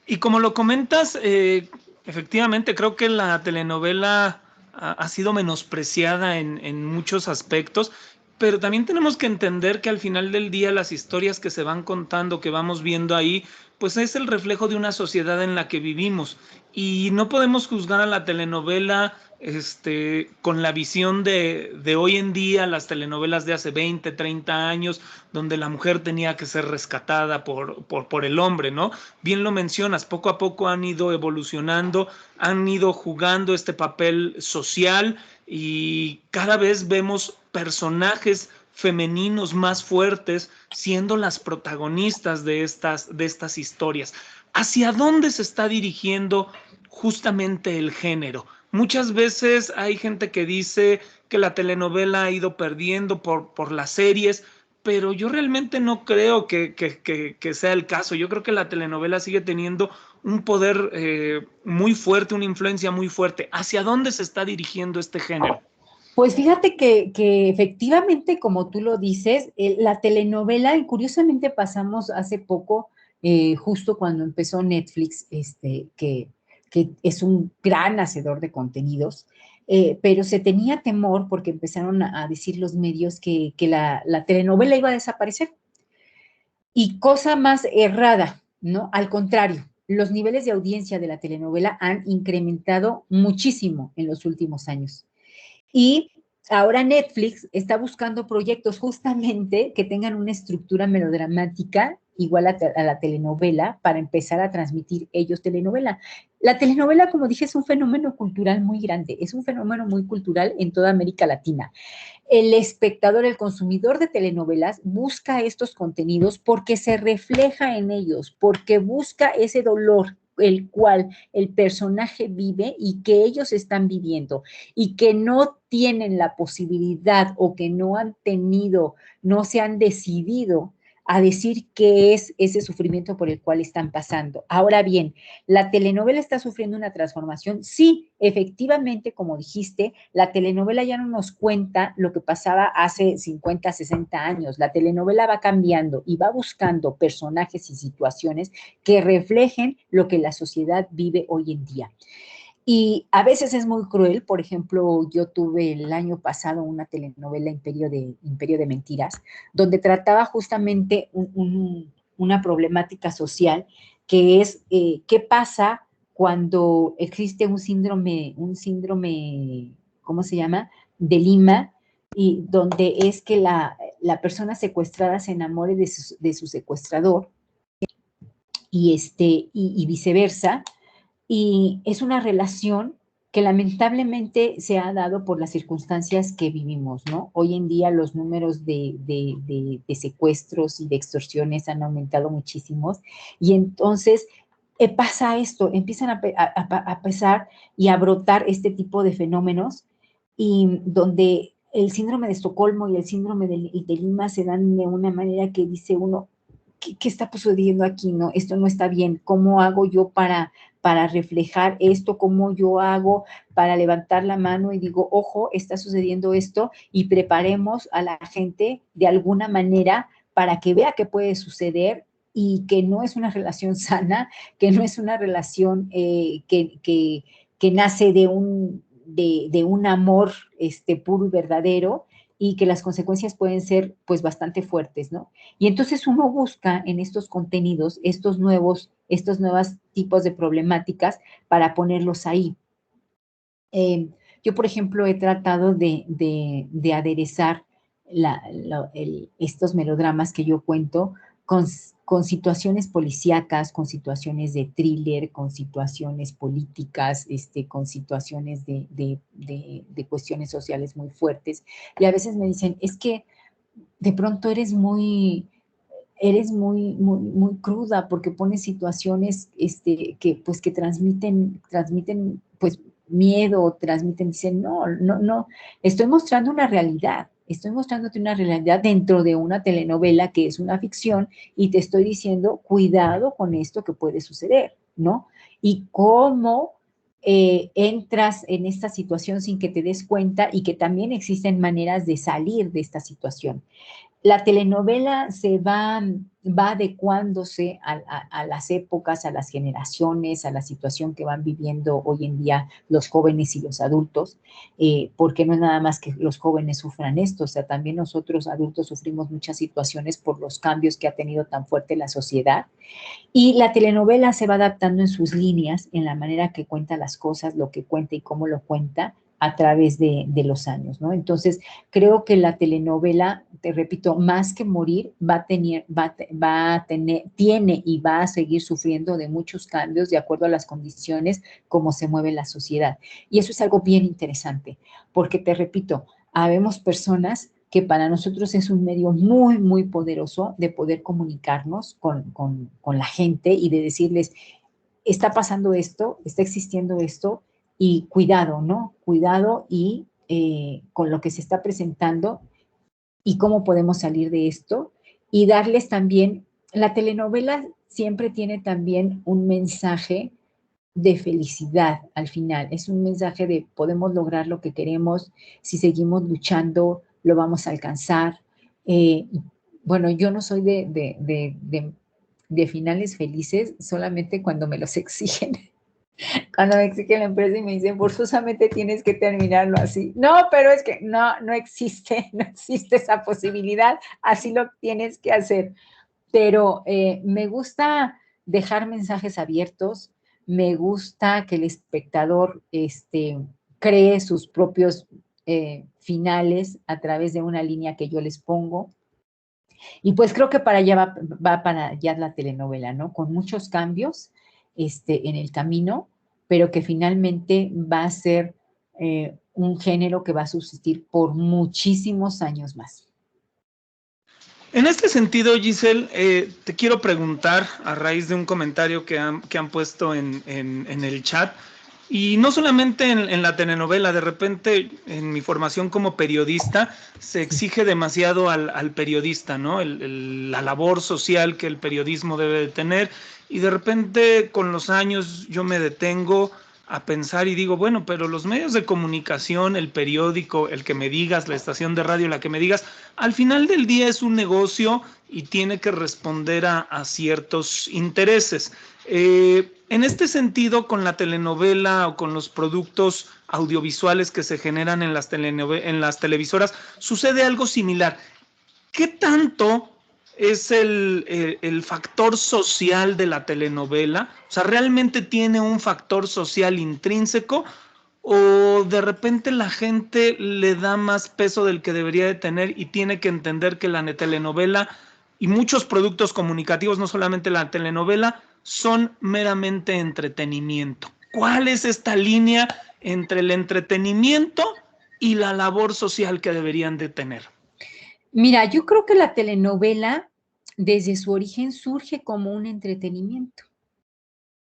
Y como lo comentas, efectivamente creo que la telenovela ha sido menospreciada en muchos aspectos, pero también tenemos que entender que al final del día las historias que se van contando, que vamos viendo ahí, pues es el reflejo de una sociedad en la que vivimos y no podemos juzgar a la telenovela con la visión de hoy en día, las telenovelas de hace 20, 30 años, donde la mujer tenía que ser rescatada por el hombre, ¿no? Bien lo mencionas, poco a poco han ido evolucionando, han ido jugando este papel social y cada vez vemos personajes femeninos más fuertes siendo las protagonistas de estas historias. ¿Hacia dónde se está dirigiendo justamente el género? Muchas veces hay gente que dice que la telenovela ha ido perdiendo por las series, pero yo realmente no creo que sea el caso. Yo creo que la telenovela sigue teniendo un poder muy fuerte, una influencia muy fuerte. ¿Hacia dónde se está dirigiendo este género? Pues fíjate que efectivamente, como tú lo dices, la telenovela, y curiosamente pasamos hace poco, justo cuando empezó Netflix, que es un gran hacedor de contenidos, pero se tenía temor porque empezaron a decir los medios que la telenovela iba a desaparecer. Y cosa más errada, ¿no? Al contrario, los niveles de audiencia de la telenovela han incrementado muchísimo en los últimos años. Y ahora Netflix está buscando proyectos justamente que tengan una estructura melodramática igual a la telenovela para empezar a transmitir ellos telenovela. La telenovela, como dije, es un fenómeno cultural muy grande, es un fenómeno muy cultural en toda América Latina. El espectador, el consumidor de telenovelas, busca estos contenidos porque se refleja en ellos, porque busca ese dolor el cual el personaje vive y que ellos están viviendo y que no tienen la posibilidad o que no han tenido, no se han decidido a decir qué es ese sufrimiento por el cual están pasando. Ahora bien, ¿la telenovela está sufriendo una transformación? Sí, efectivamente, como dijiste, la telenovela ya no nos cuenta lo que pasaba hace 50, 60 años. La telenovela va cambiando y va buscando personajes y situaciones que reflejen lo que la sociedad vive hoy en día. Y a veces es muy cruel. Por ejemplo, yo tuve el año pasado una telenovela Imperio de Mentiras, donde trataba justamente una problemática social que es qué pasa cuando existe un síndrome, ¿cómo se llama? De Lima, y donde es que la persona secuestrada se enamore de su secuestrador y viceversa, y es una relación que lamentablemente se ha dado por las circunstancias que vivimos, ¿no? Hoy en día los números de secuestros y de extorsiones han aumentado muchísimos y entonces pasa esto, empiezan a pasar y a brotar este tipo de fenómenos y donde el síndrome de Estocolmo y el síndrome de Lima se dan de una manera que dice uno, ¿qué está sucediendo aquí? No, esto no está bien. ¿Cómo hago yo para reflejar esto? ¿Cómo yo hago para levantar la mano y digo, ojo, está sucediendo esto y preparemos a la gente de alguna manera para que vea que puede suceder y que no es una relación sana, que no es una relación que nace de un amor puro y verdadero y que las consecuencias pueden ser pues bastante fuertes, ¿no? Y entonces uno busca en estos contenidos estos nuevos tipos de problemáticas para ponerlos ahí. Yo, por ejemplo, he tratado de aderezar estos melodramas que yo cuento con situaciones policíacas, con situaciones de thriller, con situaciones políticas, con situaciones de cuestiones sociales muy fuertes. Y a veces me dicen, es que de pronto eres muy cruda porque pones situaciones que transmiten pues miedo, dicen, no, estoy mostrando una realidad, estoy mostrándote una realidad dentro de una telenovela que es una ficción y te estoy diciendo, cuidado con esto que puede suceder, ¿no? Y cómo entras en esta situación sin que te des cuenta y que también existen maneras de salir de esta situación. La telenovela va adecuándose a las épocas, a las generaciones, a la situación que van viviendo hoy en día los jóvenes y los adultos, porque no es nada más que los jóvenes sufran esto, o sea, también nosotros adultos sufrimos muchas situaciones por los cambios que ha tenido tan fuerte la sociedad. Y la telenovela se va adaptando en sus líneas, en la manera que cuenta las cosas, lo que cuenta y cómo lo cuenta a través de los años, ¿no? Entonces, creo que la telenovela, te repito, más que morir, tiene y va a seguir sufriendo de muchos cambios de acuerdo a las condiciones, como se mueve la sociedad. Y eso es algo bien interesante, porque te repito, habemos personas que para nosotros es un medio muy poderoso de poder comunicarnos con la gente y de decirles, está pasando esto, está existiendo esto, y cuidado, ¿no? Cuidado y con lo que se está presentando y cómo podemos salir de esto y darles también, la telenovela siempre tiene también un mensaje de felicidad al final. Es un mensaje de podemos lograr lo que queremos, si seguimos luchando, lo vamos a alcanzar. Eh, bueno, yo no soy de finales felices, solamente cuando me los exigen. Cuando me exige la empresa y me dicen, forzosamente tienes que terminarlo así. No, pero es que no existe, no existe esa posibilidad, así lo tienes que hacer. Pero me gusta dejar mensajes abiertos, me gusta que el espectador cree sus propios finales a través de una línea que yo les pongo. Y pues creo que para allá va para allá la telenovela, ¿no? Con muchos cambios en el camino, pero que finalmente va a ser un género que va a subsistir por muchísimos años más. En este sentido, Giselle, te quiero preguntar a raíz de un comentario que han puesto en el chat, y no solamente en la telenovela, de repente en mi formación como periodista se exige demasiado al periodista, ¿no? La labor social que el periodismo debe de tener, y de repente con los años yo me detengo a pensar y digo, bueno, pero los medios de comunicación, el periódico, el que me digas, la estación de radio, la que me digas, al final del día es un negocio y tiene que responder a ciertos intereses. En este sentido, con la telenovela o con los productos audiovisuales que se generan en las televisoras, sucede algo similar. ¿Qué tanto es el factor social de la telenovela? O sea, ¿realmente tiene un factor social intrínseco o de repente la gente le da más peso del que debería de tener y tiene que entender que la telenovela y muchos productos comunicativos, no solamente la telenovela, son meramente entretenimiento? ¿Cuál es esta línea entre el entretenimiento y la labor social que deberían de tener? Mira, yo creo que la telenovela desde su origen surge como un entretenimiento.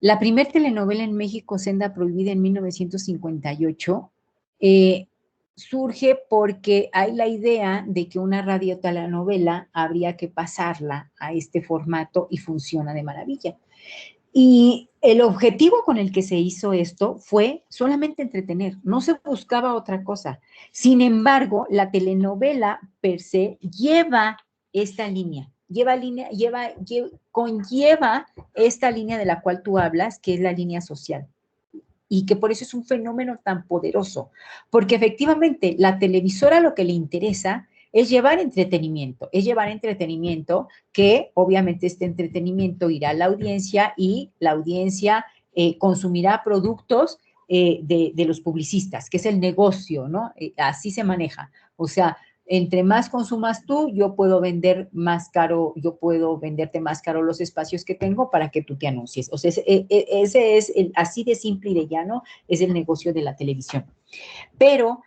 La primer telenovela en México, Senda Prohibida, en 1958, eh, surge porque hay la idea de que una radiotelenovela habría que pasarla a este formato y funciona de maravilla. Y el objetivo con el que se hizo esto fue solamente entretener, no se buscaba otra cosa. Sin embargo, la telenovela per se lleva esta línea, conlleva esta línea de la cual tú hablas, que es la línea social. Y que por eso es un fenómeno tan poderoso, porque efectivamente la televisora lo que le interesa es llevar entretenimiento que obviamente este entretenimiento irá a la audiencia y la audiencia consumirá productos de los publicistas, que es el negocio, ¿no? Así se maneja. O sea, entre más consumas tú, yo puedo vender más caro, yo puedo venderte más caro los espacios que tengo para que tú te anuncies. O sea, ese es así de simple y de llano, es el negocio de la televisión. Pero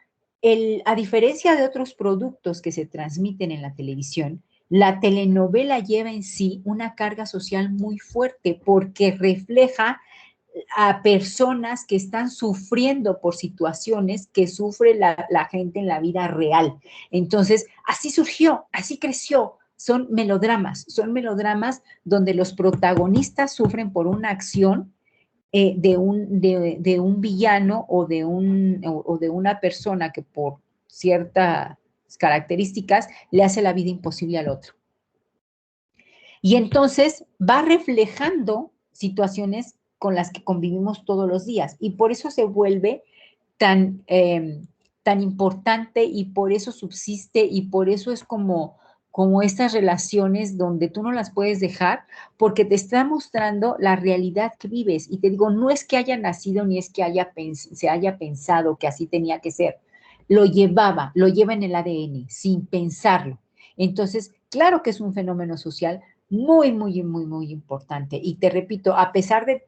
a diferencia de otros productos que se transmiten en la televisión, la telenovela lleva en sí una carga social muy fuerte porque refleja a personas que están sufriendo por situaciones que sufre la gente en la vida real. Entonces, así surgió, así creció. Son melodramas donde los protagonistas sufren por una acción de un villano o de una persona que por ciertas características le hace la vida imposible al otro. Y entonces va reflejando situaciones con las que convivimos todos los días y por eso se vuelve tan importante y por eso subsiste y por eso es como estas relaciones donde tú no las puedes dejar porque te está mostrando la realidad que vives. Y te digo, no es que haya nacido ni es que se haya pensado que así tenía que ser. Lo lleva en el ADN sin pensarlo. Entonces, claro que es un fenómeno social muy, muy, muy, muy importante. Y te repito, a pesar de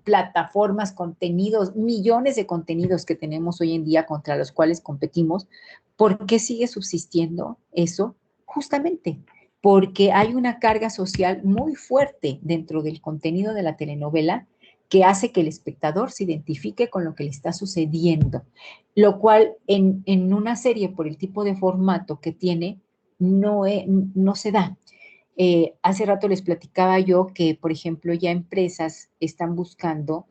plataformas, contenidos, millones de contenidos que tenemos hoy en día contra los cuales competimos, ¿por qué sigue subsistiendo eso? Justamente porque hay una carga social muy fuerte dentro del contenido de la telenovela que hace que el espectador se identifique con lo que le está sucediendo, lo cual en una serie por el tipo de formato que tiene no se da. Hace rato les platicaba yo que, por ejemplo, ya empresas están buscando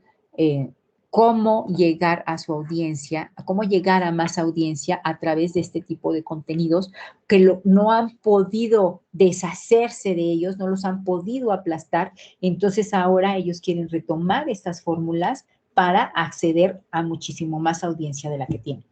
cómo llegar a su audiencia, cómo llegar a más audiencia a través de este tipo de contenidos que no han podido deshacerse de ellos, no los han podido aplastar. Entonces ahora ellos quieren retomar estas fórmulas para acceder a muchísimo más audiencia de la que tienen.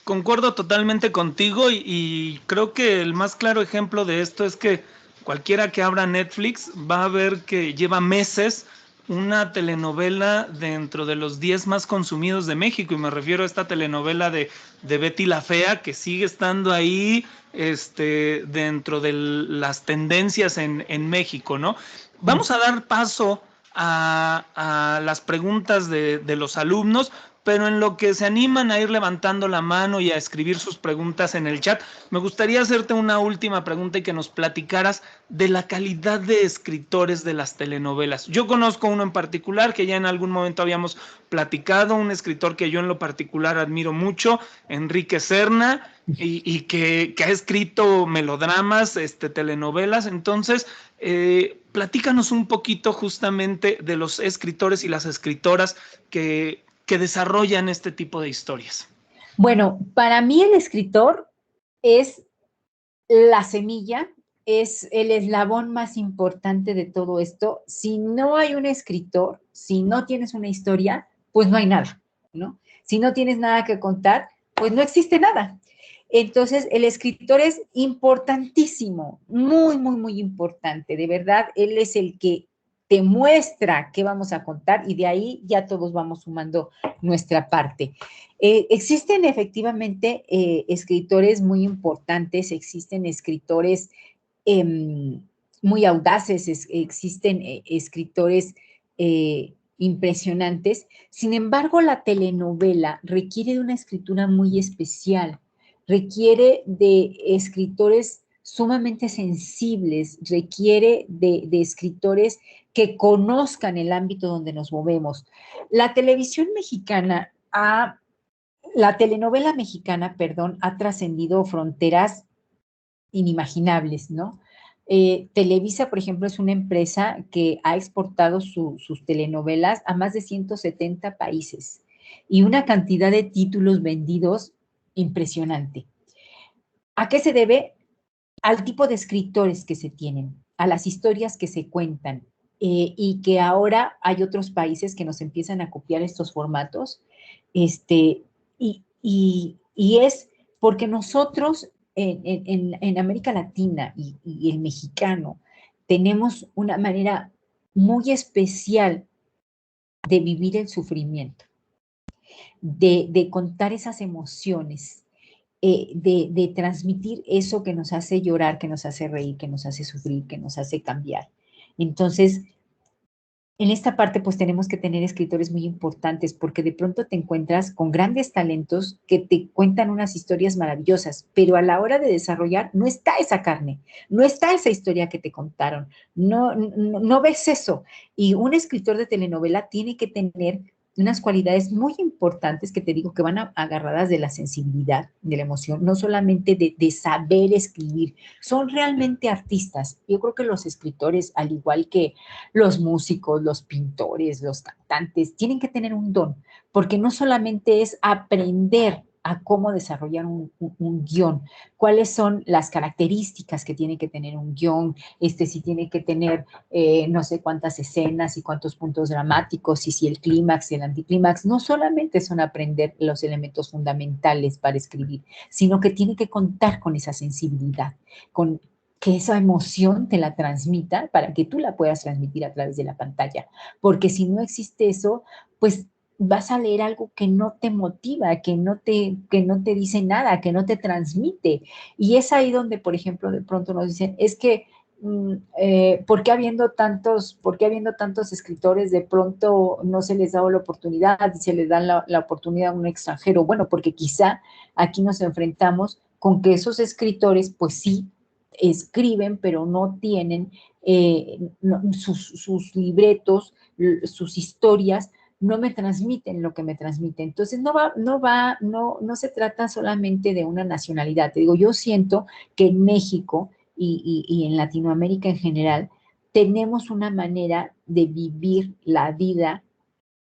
Concuerdo totalmente contigo y creo que el más claro ejemplo de esto es que cualquiera que abra Netflix va a ver que lleva meses una telenovela dentro de los 10 más consumidos de México, y me refiero a esta telenovela de Betty la Fea, que sigue estando ahí dentro de las tendencias en México, ¿no? Vamos a dar paso a las preguntas de los alumnos, pero en lo que se animan a ir levantando la mano y a escribir sus preguntas en el chat, me gustaría hacerte una última pregunta y que nos platicaras de la calidad de escritores de las telenovelas. Yo conozco uno en particular que ya en algún momento habíamos platicado, un escritor que yo en lo particular admiro mucho, Enrique Serna, y que ha escrito melodramas, telenovelas. Entonces, platícanos un poquito justamente de los escritores y las escritoras que desarrollan este tipo de historias. Bueno, para mí el escritor es la semilla, es el eslabón más importante de todo esto. Si no hay un escritor, si no tienes una historia, pues no hay nada, ¿no? Si no tienes nada que contar, pues no existe nada. Entonces, el escritor es importantísimo, muy, muy, muy importante. De verdad, él es el que te muestra qué vamos a contar y de ahí ya todos vamos sumando nuestra parte. Existen efectivamente escritores muy importantes, existen escritores muy audaces, existen escritores impresionantes. Sin embargo, la telenovela requiere de una escritura muy especial, requiere de escritores sumamente sensibles, requiere de escritores que conozcan el ámbito donde nos movemos. La televisión mexicana la telenovela mexicana, perdón, ha trascendido fronteras inimaginables, ¿no? Televisa, por ejemplo, es una empresa que ha exportado sus telenovelas a más de 170 países y una cantidad de títulos vendidos impresionante. ¿A qué se debe? Al tipo de escritores que se tienen, a las historias que se cuentan, y que ahora hay otros países que nos empiezan a copiar estos formatos, y es porque nosotros en América Latina y el mexicano tenemos una manera muy especial de vivir el sufrimiento, de contar esas emociones, de transmitir eso que nos hace llorar, que nos hace reír, que nos hace sufrir, que nos hace cambiar. Entonces, en esta parte, pues tenemos que tener escritores muy importantes porque de pronto te encuentras con grandes talentos que te cuentan unas historias maravillosas, pero a la hora de desarrollar no está esa carne, no está esa historia que te contaron, no ves eso. Y un escritor de telenovela tiene que tener unas cualidades muy importantes que te digo que van agarradas de la sensibilidad, de la emoción, no solamente de saber escribir, son realmente artistas. Yo creo que los escritores, al igual que los músicos, los pintores, los cantantes, tienen que tener un don, porque no solamente es aprender a cómo desarrollar un guión, cuáles son las características que tiene que tener un guión, si tiene que tener no sé cuántas escenas y cuántos puntos dramáticos, y si el clímax y el anticlímax, no solamente son aprender los elementos fundamentales para escribir, sino que tiene que contar con esa sensibilidad, con que esa emoción te la transmita para que tú la puedas transmitir a través de la pantalla. Porque si no existe eso, pues vas a leer algo que no te motiva, que no te dice nada, que no te transmite. Y es ahí donde, por ejemplo, de pronto nos dicen, es que, ¿por qué habiendo tantos escritores de pronto no se les da la oportunidad y se les da la oportunidad a un extranjero? Bueno, porque quizá aquí nos enfrentamos con que esos escritores, pues sí, escriben, pero no tienen sus libretos, sus historias, no me transmiten lo que me transmite. Entonces, no se trata solamente de una nacionalidad. Te digo, yo siento que en México y en Latinoamérica en general, tenemos una manera de vivir la vida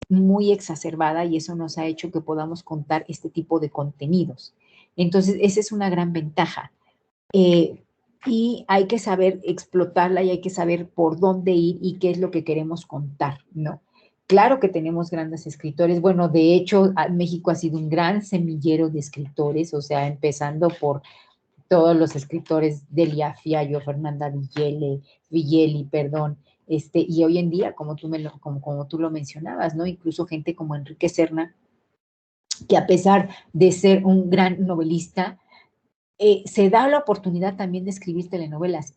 muy exacerbada y eso nos ha hecho que podamos contar este tipo de contenidos. Entonces, esa es una gran ventaja. Eh, y hay que saber explotarla y hay que saber por dónde ir y qué es lo que queremos contar, ¿no? Claro que tenemos grandes escritores. Bueno, de hecho, México ha sido un gran semillero de escritores, o sea, empezando por todos los escritores Delia Fiallo, Fernanda Villela, perdón, y hoy en día, como tú lo mencionabas, ¿no? Incluso gente como Enrique Serna, que a pesar de ser un gran novelista, se da la oportunidad también de escribir telenovelas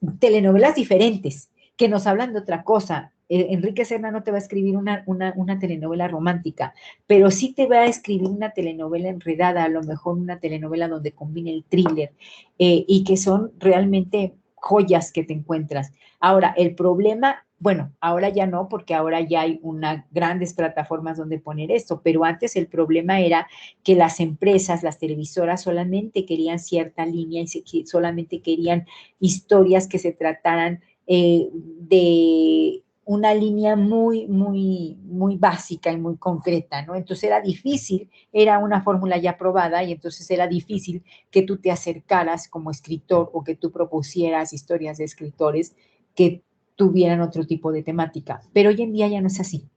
diferentes, que nos hablan de otra cosa. Enrique Serna no te va a escribir una telenovela romántica, pero sí te va a escribir una telenovela enredada, a lo mejor una telenovela donde combine el thriller, y que son realmente joyas que te encuentras. Ahora, el problema, bueno, ahora ya no, porque ahora ya hay grandes plataformas donde poner esto, pero antes el problema era que las empresas, las televisoras solamente querían cierta línea y solamente querían historias que se trataran de una línea muy básica y muy concreta, ¿no? Entonces era difícil, era una fórmula ya probada y entonces era difícil que tú te acercaras como escritor o que tú propusieras historias de escritores que tuvieran otro tipo de temática. Pero hoy en día ya no es así.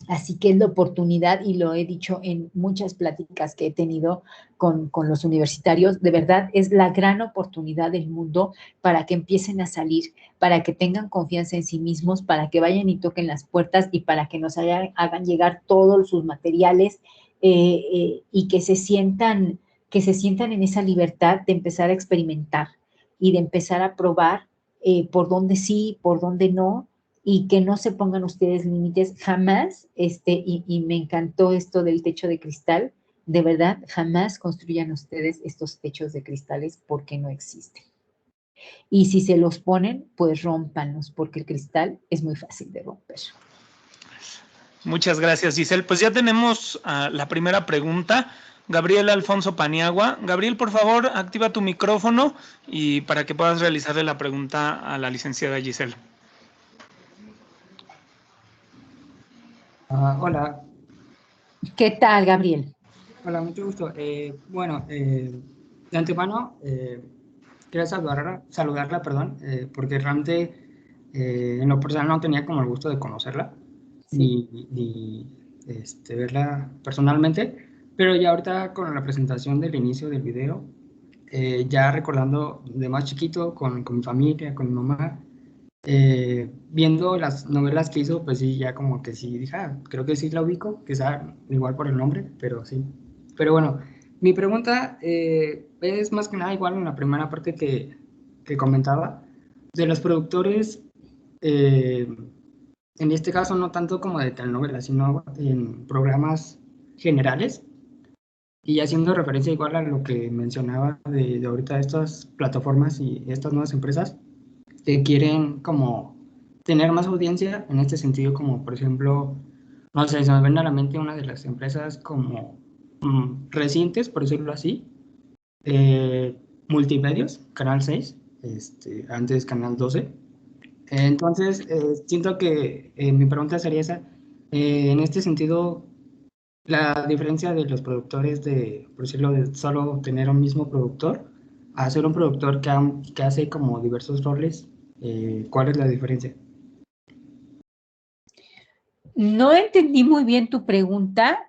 Así que es la oportunidad, y lo he dicho en muchas pláticas que he tenido con los universitarios, de verdad es la gran oportunidad del mundo para que empiecen a salir, para que tengan confianza en sí mismos, para que vayan y toquen las puertas y para que nos hagan llegar todos sus materiales, y que se sientan en esa libertad de empezar a experimentar y de empezar a probar por dónde sí, por dónde no, y que no se pongan ustedes límites jamás, y me encantó esto del techo de cristal, de verdad, jamás construyan ustedes estos techos de cristales porque no existen. Y si se los ponen, pues rómpanlos, porque el cristal es muy fácil de romper. Muchas gracias, Giselle. Pues ya tenemos la primera pregunta. Gabriel Alfonso Paniagua. Gabriel, por favor, activa tu micrófono y para que puedas realizarle la pregunta a la licenciada Giselle. Hola. ¿Qué tal, Gabriel? Hola, mucho gusto. Bueno, de antemano, quería saludarla, perdón, porque realmente en lo personal no tenía como el gusto de conocerla, Sí. ni verla personalmente, pero ya ahorita con la presentación del inicio del video, ya recordando de más chiquito con mi familia, con mi mamá, viendo las novelas que hizo, pues sí, ya como que sí, dije, creo que sí la ubico, quizá igual por el nombre, pero sí. Pero bueno, mi pregunta es más que nada igual en la primera parte que comentaba, de los productores, en este caso no tanto como de telenovelas, sino en programas generales, y haciendo referencia igual a lo que mencionaba de ahorita estas plataformas y estas nuevas empresas que quieren como tener más audiencia en este sentido, como por ejemplo, no sé, se me viene a la mente una de las empresas como recientes, por decirlo así, Multimedios, Canal 6, antes Canal 12. Entonces, siento que mi pregunta sería esa. En este sentido, la diferencia de los productores de, por decirlo, de solo tener un mismo productor, a ser un productor que hace como diversos roles, ¿cuál es la diferencia? No entendí muy bien tu pregunta,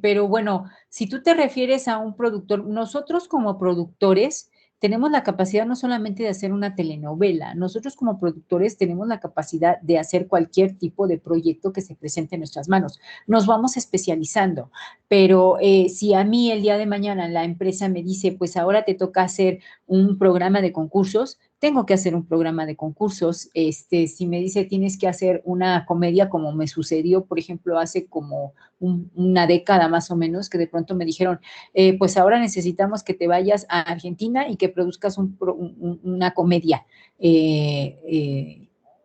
pero bueno, si tú te refieres a un productor, nosotros como productores tenemos la capacidad no solamente de hacer una telenovela, nosotros como productores tenemos la capacidad de hacer cualquier tipo de proyecto que se presente en nuestras manos. Nos vamos especializando, pero si a mí el día de mañana la empresa me dice, pues ahora te toca hacer un programa de concursos, tengo que hacer un programa de concursos. Si me dice tienes que hacer una comedia, como me sucedió, por ejemplo, hace como una década más o menos, que de pronto me dijeron, pues ahora necesitamos que te vayas a Argentina y que produzcas una comedia,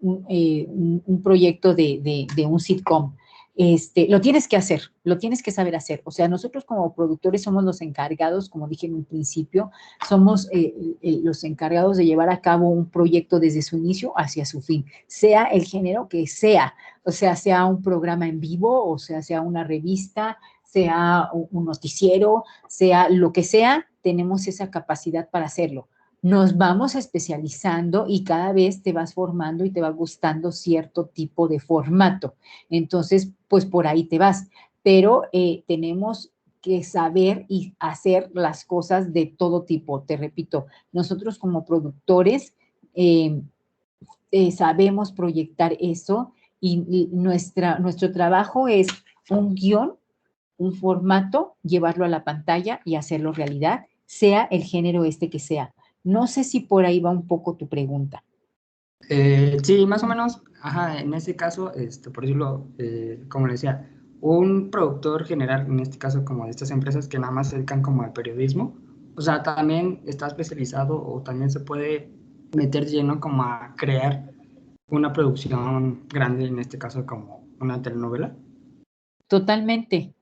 un proyecto de un sitcom. Lo tienes que hacer, lo tienes que saber hacer. O sea, nosotros como productores somos los encargados, como dije en un principio, somos los encargados de llevar a cabo un proyecto desde su inicio hacia su fin, sea el género que sea, o sea un programa en vivo, o sea una revista, sea un noticiero, sea lo que sea, tenemos esa capacidad para hacerlo. Nos vamos especializando y cada vez te vas formando y te va gustando cierto tipo de formato. Entonces, pues por ahí te vas. Pero tenemos que saber y hacer las cosas de todo tipo. Te repito, nosotros como productores sabemos proyectar eso y nuestro trabajo es un guión, un formato, llevarlo a la pantalla y hacerlo realidad, sea el género que sea. No sé si por ahí va un poco tu pregunta. Sí, más o menos, ajá, en ese caso, por decirlo, como le decía, un productor general, en este caso como de estas empresas que nada más se dedican como al periodismo, o sea, también está especializado o también se puede meter lleno como a crear una producción grande, en este caso como una telenovela. Totalmente.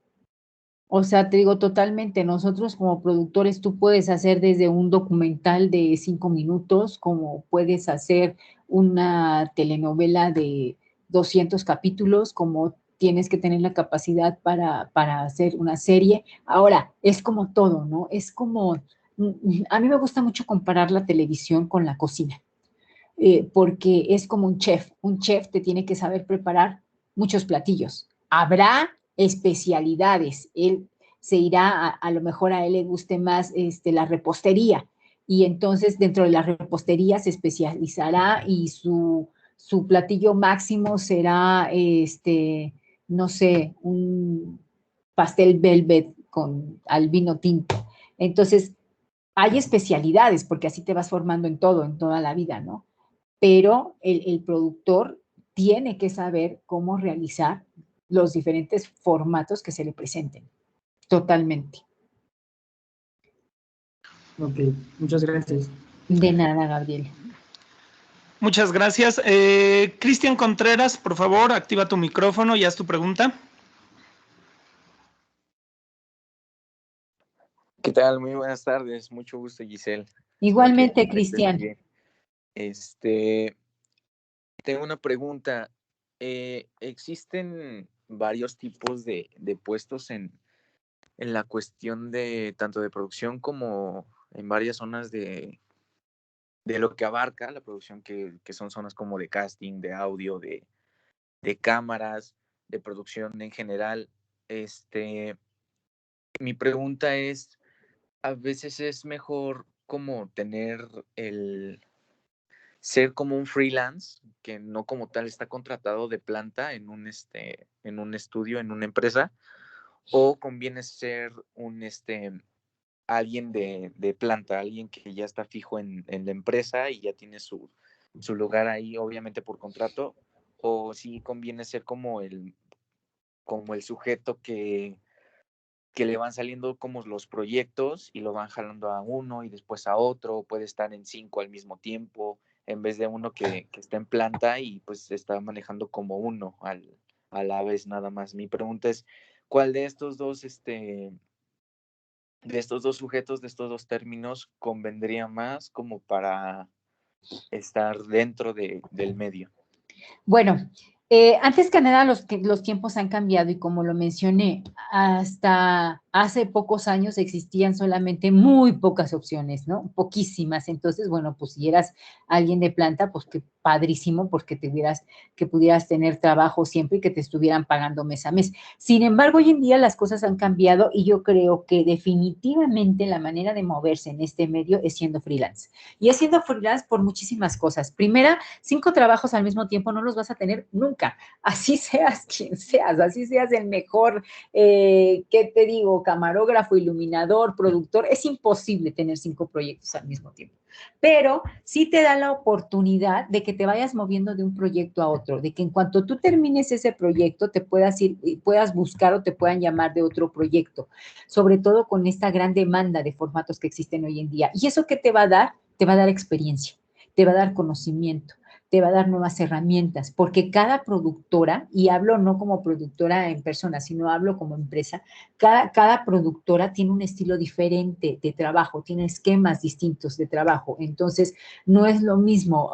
O sea, te digo totalmente, nosotros como productores, tú puedes hacer desde un documental de 5 minutos, como puedes hacer una telenovela de 200 capítulos, como tienes que tener la capacidad para hacer una serie. Ahora, es como todo, ¿no? Es como, a mí me gusta mucho comparar la televisión con la cocina, porque es como un chef te tiene que saber preparar muchos platillos. Habrá especialidades, él se irá, a lo mejor a él le guste más la repostería, y entonces dentro de la repostería se especializará y su platillo máximo será, no sé, un pastel velvet al vino tinto. Entonces, hay especialidades, porque así te vas formando en todo, en toda la vida, ¿no? Pero el productor tiene que saber cómo realizar los diferentes formatos que se le presenten. Totalmente. Ok, muchas gracias. De nada, Gabriel. Muchas gracias. Cristian Contreras, por favor, activa tu micrófono y haz tu pregunta. ¿Qué tal? Muy buenas tardes. Mucho gusto, Giselle. Igualmente, Cristian. Tengo una pregunta. ¿Existen varios tipos de puestos en la cuestión de tanto de producción como en varias zonas de lo que abarca la producción, que son zonas como de casting, de audio, de cámaras, de producción en general? Mi pregunta es, a veces es mejor como tener ser como un freelance, que no como tal está contratado de planta en un estudio, en una empresa, o conviene ser alguien de planta, alguien que ya está fijo en la empresa y ya tiene su lugar ahí, obviamente por contrato, o si conviene ser como el sujeto que le van saliendo como los proyectos y lo van jalando a uno y después a otro, puede estar en 5 al mismo tiempo, en vez de uno que está en planta y pues está manejando como uno a la vez nada más. Mi pregunta es, ¿cuál de estos dos, sujetos, de estos dos términos, convendría más como para estar dentro del medio? Bueno, antes que nada, los tiempos han cambiado y como lo mencioné, hasta hace pocos años existían solamente muy pocas opciones, ¿no? Poquísimas. Entonces, bueno, pues si eras alguien de planta, pues qué padrísimo, porque que pudieras tener trabajo siempre y que te estuvieran pagando mes a mes. Sin embargo, hoy en día las cosas han cambiado y yo creo que definitivamente la manera de moverse en este medio es siendo freelance. Y es siendo freelance por muchísimas cosas. Primera, 5 trabajos al mismo tiempo no los vas a tener nunca, así seas quien seas, así seas el mejor, ¿qué te digo? Camarógrafo, iluminador, productor, es imposible tener 5 proyectos al mismo tiempo, pero sí te da la oportunidad de que te vayas moviendo de un proyecto a otro, de que en cuanto tú termines ese proyecto te puedas ir, puedas buscar o te puedan llamar de otro proyecto, sobre todo con esta gran demanda de formatos que existen hoy en día. ¿Y eso qué te va a dar? Te va a dar experiencia, te va a dar conocimiento, te va a dar nuevas herramientas, porque cada productora, y hablo no como productora en persona, sino hablo como empresa, cada productora tiene un estilo diferente de trabajo, tiene esquemas distintos de trabajo, entonces no es lo mismo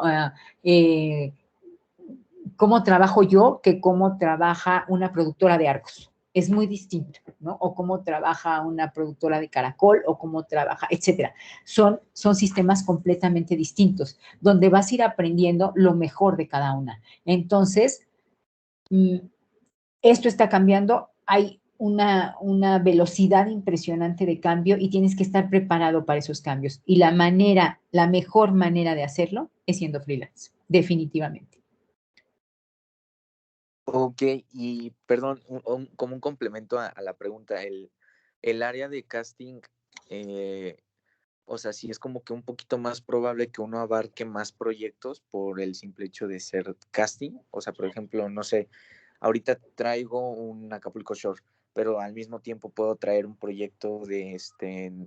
cómo trabajo yo que cómo trabaja una productora de Argos. Es muy distinto, ¿no? O cómo trabaja una productora de Caracol o cómo trabaja, etcétera. Son sistemas completamente distintos, donde vas a ir aprendiendo lo mejor de cada una. Entonces, esto está cambiando, hay una velocidad impresionante de cambio y tienes que estar preparado para esos cambios. Y la mejor manera de hacerlo es siendo freelance, definitivamente. Ok, y perdón, como un complemento a la pregunta, el área de casting, o sea, sí es como que un poquito más probable que uno abarque más proyectos por el simple hecho de ser casting. O sea, por ejemplo, no sé, ahorita traigo un Acapulco Shore, pero al mismo tiempo puedo traer un proyecto de,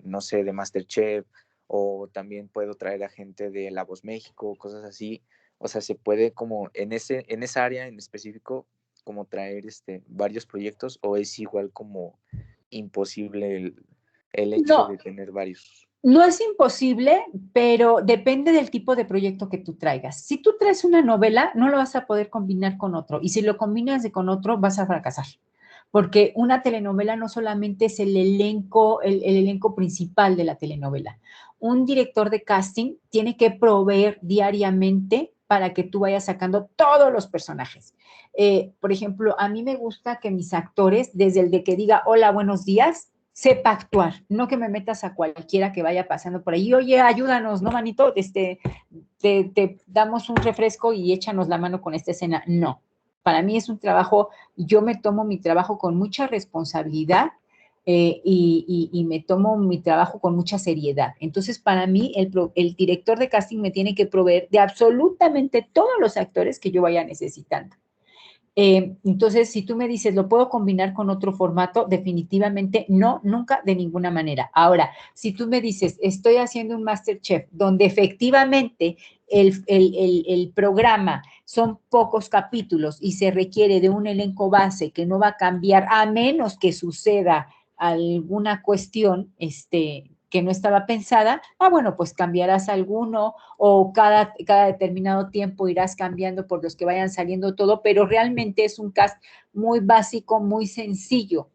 no sé, de MasterChef, o también puedo traer a gente de La Voz México, cosas así. O sea, se puede como en esa área en específico, como traer varios proyectos, o es igual como imposible el hecho de No, tener varios. no es imposible, pero depende del tipo de proyecto que tú traigas. Si tú traes una novela, no lo vas a poder combinar con otro. Y si lo combinas con otro, vas a fracasar. Porque una telenovela no solamente es el elenco principal de la telenovela. Un director de casting tiene que proveer diariamente para que tú vayas sacando todos los personajes. Por ejemplo, a mí me gusta que mis actores, desde el de que diga hola, buenos días, sepa actuar, no que me metas a cualquiera que vaya pasando por ahí, oye, ayúdanos, ¿no, manito? Te damos un refresco y échanos la mano con esta escena. No, para mí es un trabajo, yo me tomo mi trabajo con mucha responsabilidad, y me tomo mi trabajo con mucha seriedad. Entonces, para mí, el director de casting me tiene que proveer de absolutamente todos los actores que yo vaya necesitando. Entonces, si tú me dices, ¿lo puedo combinar con otro formato? Definitivamente no, nunca, de ninguna manera. Ahora, si tú me dices, estoy haciendo un MasterChef, donde efectivamente el programa son pocos capítulos y se requiere de un elenco base que no va a cambiar a menos que suceda alguna cuestión, que no estaba pensada, bueno, pues cambiarás alguno o cada determinado tiempo irás cambiando por los que vayan saliendo todo, pero realmente es un cast muy básico, muy sencillo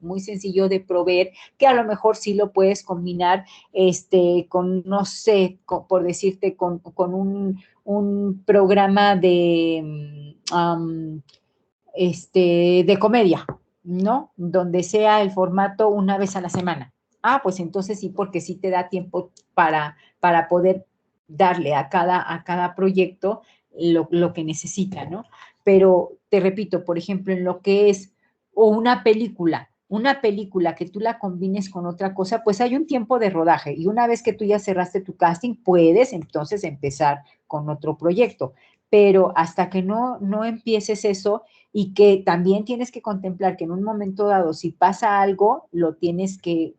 de proveer, que a lo mejor sí lo puedes combinar con, no sé, por decirte, con un programa de comedia, ¿no? Donde sea el formato una vez a la semana. Pues entonces sí, porque sí te da tiempo para poder darle a cada proyecto lo que necesita, ¿no? Pero te repito, por ejemplo, en lo que es o una película que tú la combines con otra cosa, pues hay un tiempo de rodaje y una vez que tú ya cerraste tu casting, puedes entonces empezar con otro proyecto. Pero hasta que no empieces eso, y que también tienes que contemplar que en un momento dado, si pasa algo, lo tienes que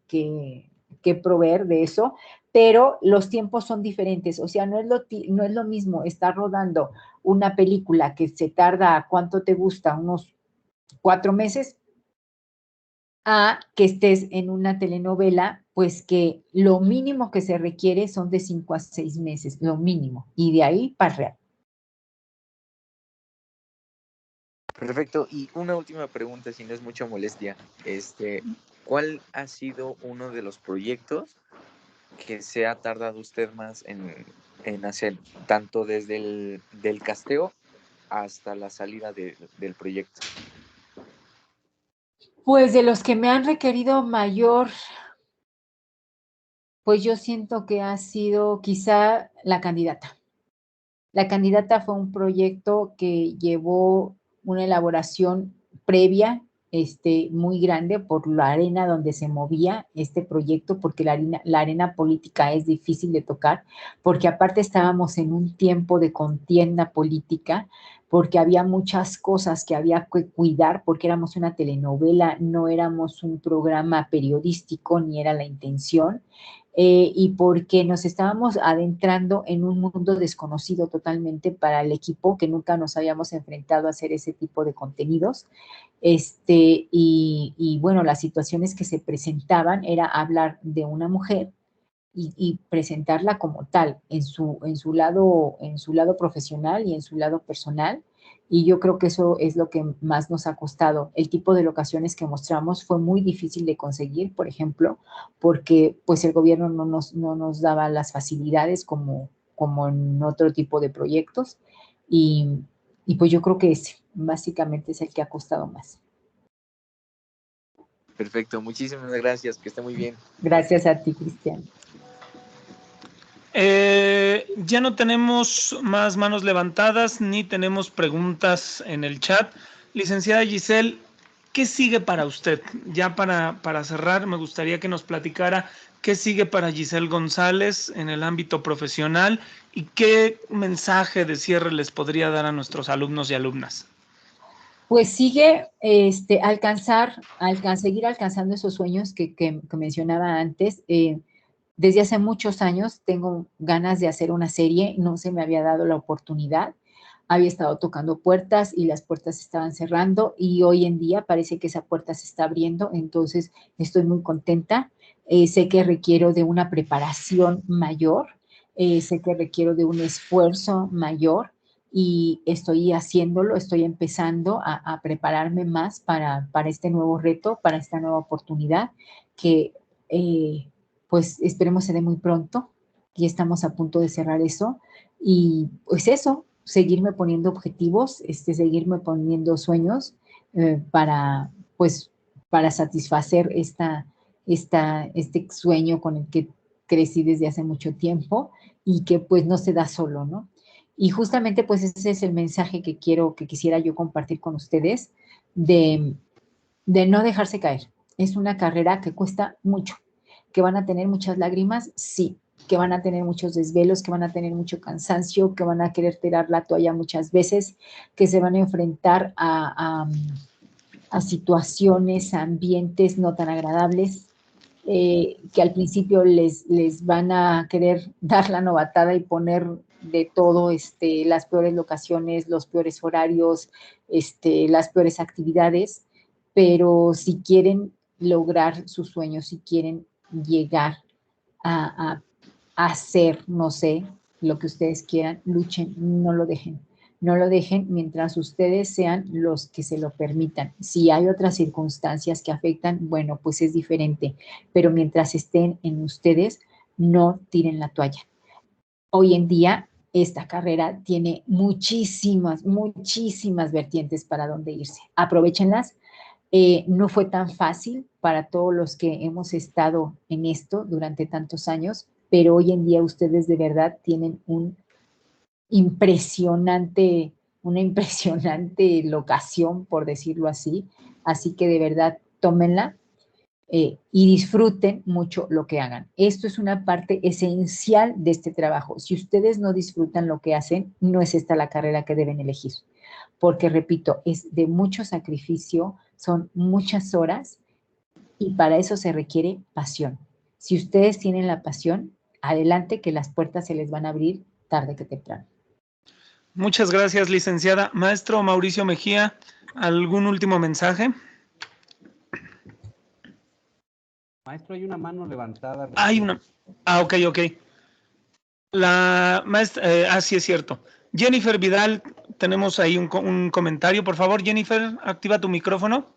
proveer de eso, pero los tiempos son diferentes, o sea, no es lo mismo estar rodando una película que se tarda, ¿cuánto te gusta? Unos 4 meses, a que estés en una telenovela, pues que lo mínimo que se requiere son de 5 a 6 meses, lo mínimo, y de ahí para real. Perfecto. Y una última pregunta, si no es mucha molestia. ¿Cuál ha sido uno de los proyectos que se ha tardado usted más en hacer, tanto desde del casteo hasta la salida del proyecto? Pues de los que me han requerido mayor, pues yo siento que ha sido quizá La Candidata. La Candidata fue un proyecto que llevó una elaboración previa, muy grande por la arena donde se movía este proyecto, porque la arena política es difícil de tocar, porque aparte estábamos en un tiempo de contienda política, porque había muchas cosas que había que cuidar, porque éramos una telenovela, no éramos un programa periodístico, ni era la intención, y porque nos estábamos adentrando en un mundo desconocido totalmente para el equipo, que nunca nos habíamos enfrentado a hacer ese tipo de contenidos. Y bueno, las situaciones que se presentaban era hablar de una mujer y presentarla como tal, en su lado profesional y en su lado personal. Y yo creo que eso es lo que más nos ha costado. El tipo de locaciones que mostramos fue muy difícil de conseguir, por ejemplo, porque pues el gobierno no nos daba las facilidades como en otro tipo de proyectos. Y, y pues yo creo que ese básicamente es el que ha costado más. Perfecto, muchísimas gracias, que esté muy bien. Gracias a ti, Cristian. Ya no tenemos más manos levantadas ni tenemos preguntas en el chat. Licenciada Giselle, ¿qué sigue para usted? Ya para cerrar, me gustaría que nos platicara qué sigue para Giselle González en el ámbito profesional y qué mensaje de cierre les podría dar a nuestros alumnos y alumnas. Pues sigue seguir alcanzando esos sueños que mencionaba antes. Desde hace muchos años tengo ganas de hacer una serie, no se me había dado la oportunidad. Había estado tocando puertas y las puertas se estaban cerrando y hoy en día parece que esa puerta se está abriendo, entonces estoy muy contenta. Sé que requiero de una preparación mayor, sé que requiero de un esfuerzo mayor y estoy haciéndolo, estoy empezando a prepararme más para este nuevo reto, para esta nueva oportunidad que pues esperemos se dé muy pronto. Ya estamos a punto de cerrar eso y pues eso, seguirme poniendo objetivos, seguirme poniendo sueños pues para satisfacer este sueño con el que crecí desde hace mucho tiempo y que pues no se da solo, ¿no? Y justamente pues ese es el mensaje que quisiera yo compartir con ustedes de no dejarse caer, Es una carrera que cuesta mucho. ¿Que van a tener muchas lágrimas? Sí. ¿Que van a tener muchos desvelos? ¿Que van a tener mucho cansancio? ¿Que van a querer tirar la toalla muchas veces? ¿Que se van a enfrentar a situaciones, a ambientes no tan agradables? Que al principio les van a querer dar la novatada y poner de todo, las peores locaciones, los peores horarios, las peores actividades, pero si quieren lograr sus sueños, si quieren llegar a hacer, no sé, lo que ustedes quieran, luchen, no lo dejen. No lo dejen mientras ustedes sean los que se lo permitan. Si hay otras circunstancias que afectan, bueno, pues es diferente, pero mientras estén en ustedes, no tiren la toalla. Hoy en día, esta carrera tiene muchísimas, muchísimas vertientes para dónde irse. Aprovéchenlas. No fue tan fácil para todos los que hemos estado en esto durante tantos años, pero hoy en día ustedes de verdad tienen una impresionante locación, por decirlo así. Así que de verdad, tómenla y disfruten mucho lo que hagan. Esto es una parte esencial de este trabajo. Si ustedes no disfrutan lo que hacen, no es esta la carrera que deben elegir. Porque, repito, es de mucho sacrificio, son muchas horas y para eso se requiere pasión. Si ustedes tienen la pasión, adelante que las puertas se les van a abrir tarde que temprano. Muchas gracias, licenciada. Maestro Mauricio Mejía, ¿algún último mensaje? Maestro, hay una mano levantada. Hay una. Ok. La maestra, sí es cierto. Jennifer Vidal, tenemos ahí un comentario. Por favor, Jennifer, activa tu micrófono.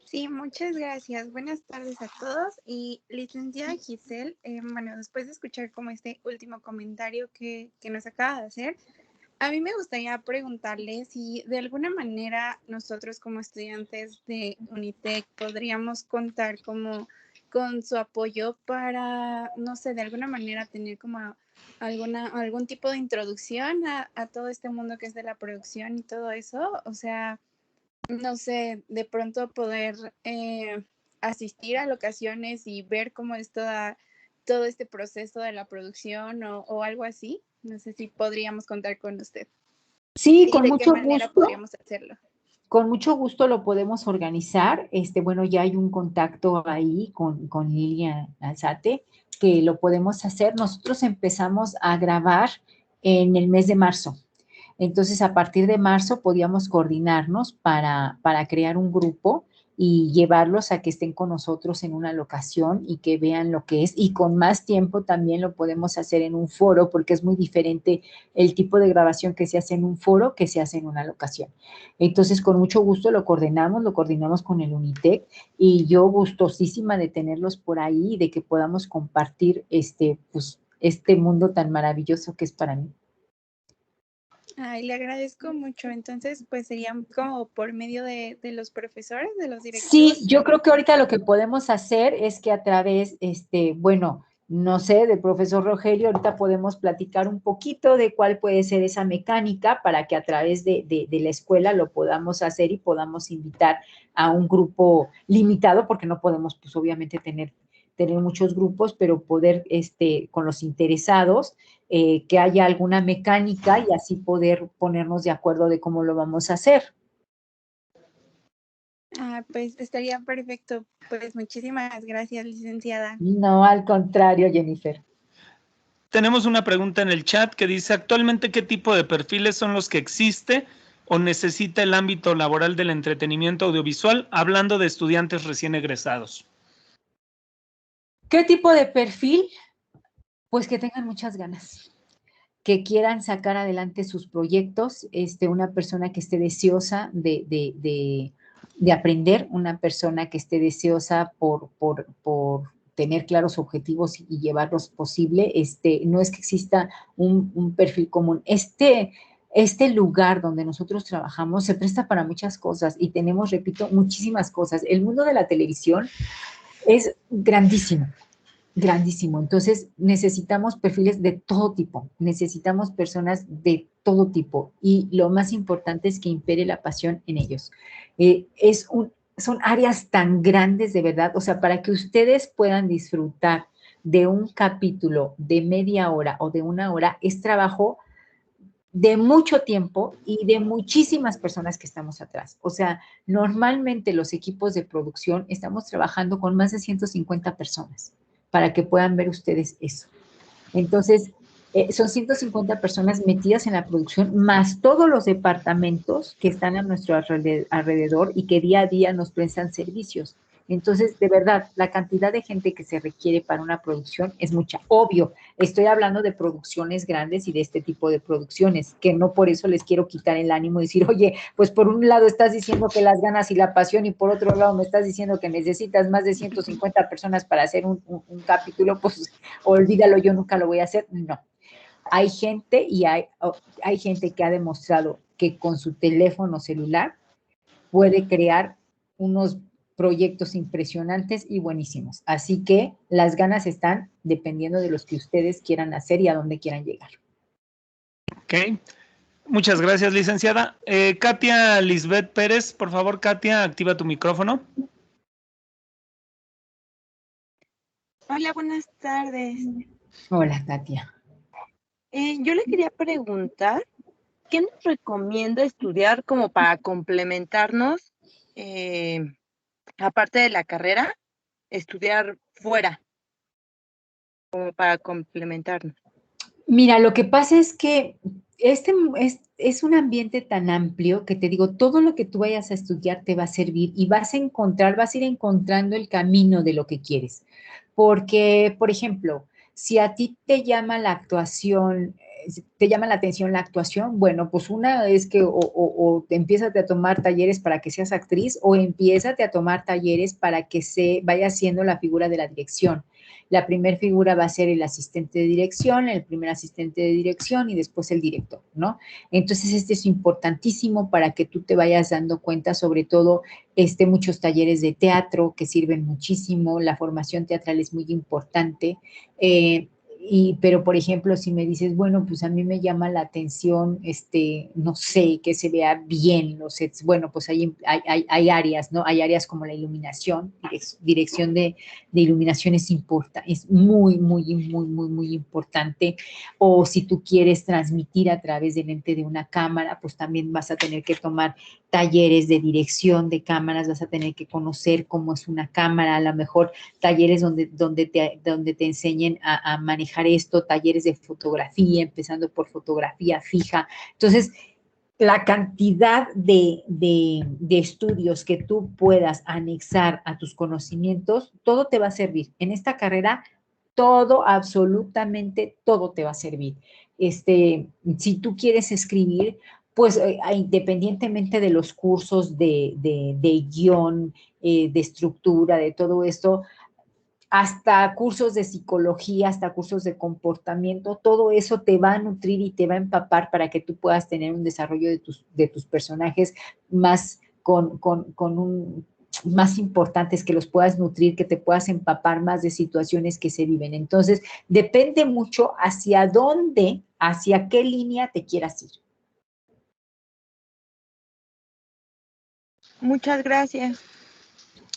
Sí, muchas gracias. Buenas tardes a todos. Y licenciada Giselle, bueno, después de escuchar como este último comentario que nos acaba de hacer, a mí me gustaría preguntarle si de alguna manera nosotros como estudiantes de Unitec podríamos contar como con su apoyo para, no sé, de alguna manera tener como algún tipo de introducción a todo este mundo que es de la producción y todo eso. O sea, no sé, de pronto poder asistir a locaciones y ver cómo es todo este proceso de la producción o algo así. No sé si podríamos contar con usted. Sí, ¿Y con de qué mucho manera gusto. podríamos hacerlo? Con mucho gusto lo podemos organizar. Bueno, ya hay un contacto ahí con Lilia Alzate, que lo podemos hacer. Nosotros empezamos a grabar en el mes de marzo. Entonces, a partir de marzo podíamos coordinarnos para crear un grupo y llevarlos a que estén con nosotros en una locación y que vean lo que es. Y con más tiempo también lo podemos hacer en un foro, porque es muy diferente el tipo de grabación que se hace en un foro que se hace en una locación. Entonces, con mucho gusto lo coordinamos con el Unitec y yo gustosísima de tenerlos por ahí y de que podamos compartir pues, este mundo tan maravilloso que es para mí. Ay, le agradezco mucho. Entonces, pues sería como por medio de los profesores, de los directivos. Sí, yo creo que ahorita lo que podemos hacer es que a través, bueno, no sé, del profesor Rogelio, ahorita podemos platicar un poquito de cuál puede ser esa mecánica para que a través de la escuela lo podamos hacer y podamos invitar a un grupo limitado, porque no podemos, pues obviamente, tener muchos grupos, pero poder, con los interesados, que haya alguna mecánica y así poder ponernos de acuerdo de cómo lo vamos a hacer. Pues estaría perfecto. Pues muchísimas gracias, licenciada. No, al contrario, Jennifer. Tenemos una pregunta en el chat que dice, actualmente, ¿qué tipo de perfiles son los que existe o necesita el ámbito laboral del entretenimiento audiovisual, hablando de estudiantes recién egresados? ¿Qué tipo de perfil? Pues que tengan muchas ganas, que quieran sacar adelante sus proyectos, una persona que esté deseosa de aprender, una persona que esté deseosa por tener claros objetivos y llevarlos posible. No es que exista un perfil común. Este lugar donde nosotros trabajamos se presta para muchas cosas y tenemos, repito, muchísimas cosas. El mundo de la televisión es grandísimo. Grandísimo. Entonces, necesitamos perfiles de todo tipo, necesitamos personas de todo tipo, y lo más importante es que impere la pasión en ellos. Son áreas tan grandes de verdad, o sea, para que ustedes puedan disfrutar de un capítulo de media hora o de una hora, es trabajo de mucho tiempo y de muchísimas personas que estamos atrás. O sea, normalmente los equipos de producción estamos trabajando con más de 150 personas para que puedan ver ustedes eso. Entonces, son 150 personas metidas en la producción, más todos los departamentos que están a nuestro alrededor y que día a día nos prestan servicios. Entonces, de verdad, la cantidad de gente que se requiere para una producción es mucha. Obvio, estoy hablando de producciones grandes y de este tipo de producciones, que no por eso les quiero quitar el ánimo y decir, oye, pues por un lado estás diciendo que las ganas y la pasión y por otro lado me estás diciendo que necesitas más de 150 personas para hacer un capítulo, pues olvídalo, yo nunca lo voy a hacer. No. Hay gente y hay gente que ha demostrado que con su teléfono celular puede crear unos proyectos impresionantes y buenísimos. Así que las ganas están dependiendo de los que ustedes quieran hacer y a dónde quieran llegar. Ok. Muchas gracias, licenciada. Katia Lisbeth Pérez, por favor, Katia, activa tu micrófono. Hola, buenas tardes. Hola, Katia. Yo le quería preguntar, ¿qué nos recomienda estudiar como para complementarnos, aparte de la carrera, estudiar fuera, como para complementarnos? Mira, lo que pasa es que este es un ambiente tan amplio que te digo, todo lo que tú vayas a estudiar te va a servir y vas a ir encontrando el camino de lo que quieres. Porque, por ejemplo, si a ti te llama la actuación, te llama la atención la actuación, bueno, pues una es que o te empiezas a tomar talleres para que seas actriz o empiézate a tomar talleres para que se vaya haciendo la figura de la dirección. La primera figura va a ser el asistente de dirección, el primer asistente de dirección y después el director, ¿no? Entonces, este es importantísimo para que tú te vayas dando cuenta, sobre todo, muchos talleres de teatro que sirven muchísimo, la formación teatral es muy importante. Pero, por ejemplo, si me dices, bueno, pues a mí me llama la atención, no sé, que se vea bien los sets, bueno, pues hay áreas, ¿no? Hay áreas como la iluminación, dirección de iluminación es muy, muy, muy, muy, muy importante. O si tú quieres transmitir a través del lente de una cámara, pues también vas a tener que tomar talleres de dirección de cámaras, vas a tener que conocer cómo es una cámara, a lo mejor talleres donde te enseñen a manejar esto, talleres de fotografía, empezando por fotografía fija. Entonces, la cantidad de estudios que tú puedas anexar a tus conocimientos, todo te va a servir. En esta carrera, todo, absolutamente todo te va a servir. Si tú quieres escribir, pues independientemente de los cursos de guión, de estructura, de todo esto, hasta cursos de psicología, hasta cursos de comportamiento, todo eso te va a nutrir y te va a empapar para que tú puedas tener un desarrollo de tus personajes más más importantes, que los puedas nutrir, que te puedas empapar más de situaciones que se viven. Entonces, depende mucho hacia dónde, hacia qué línea te quieras ir. Muchas gracias.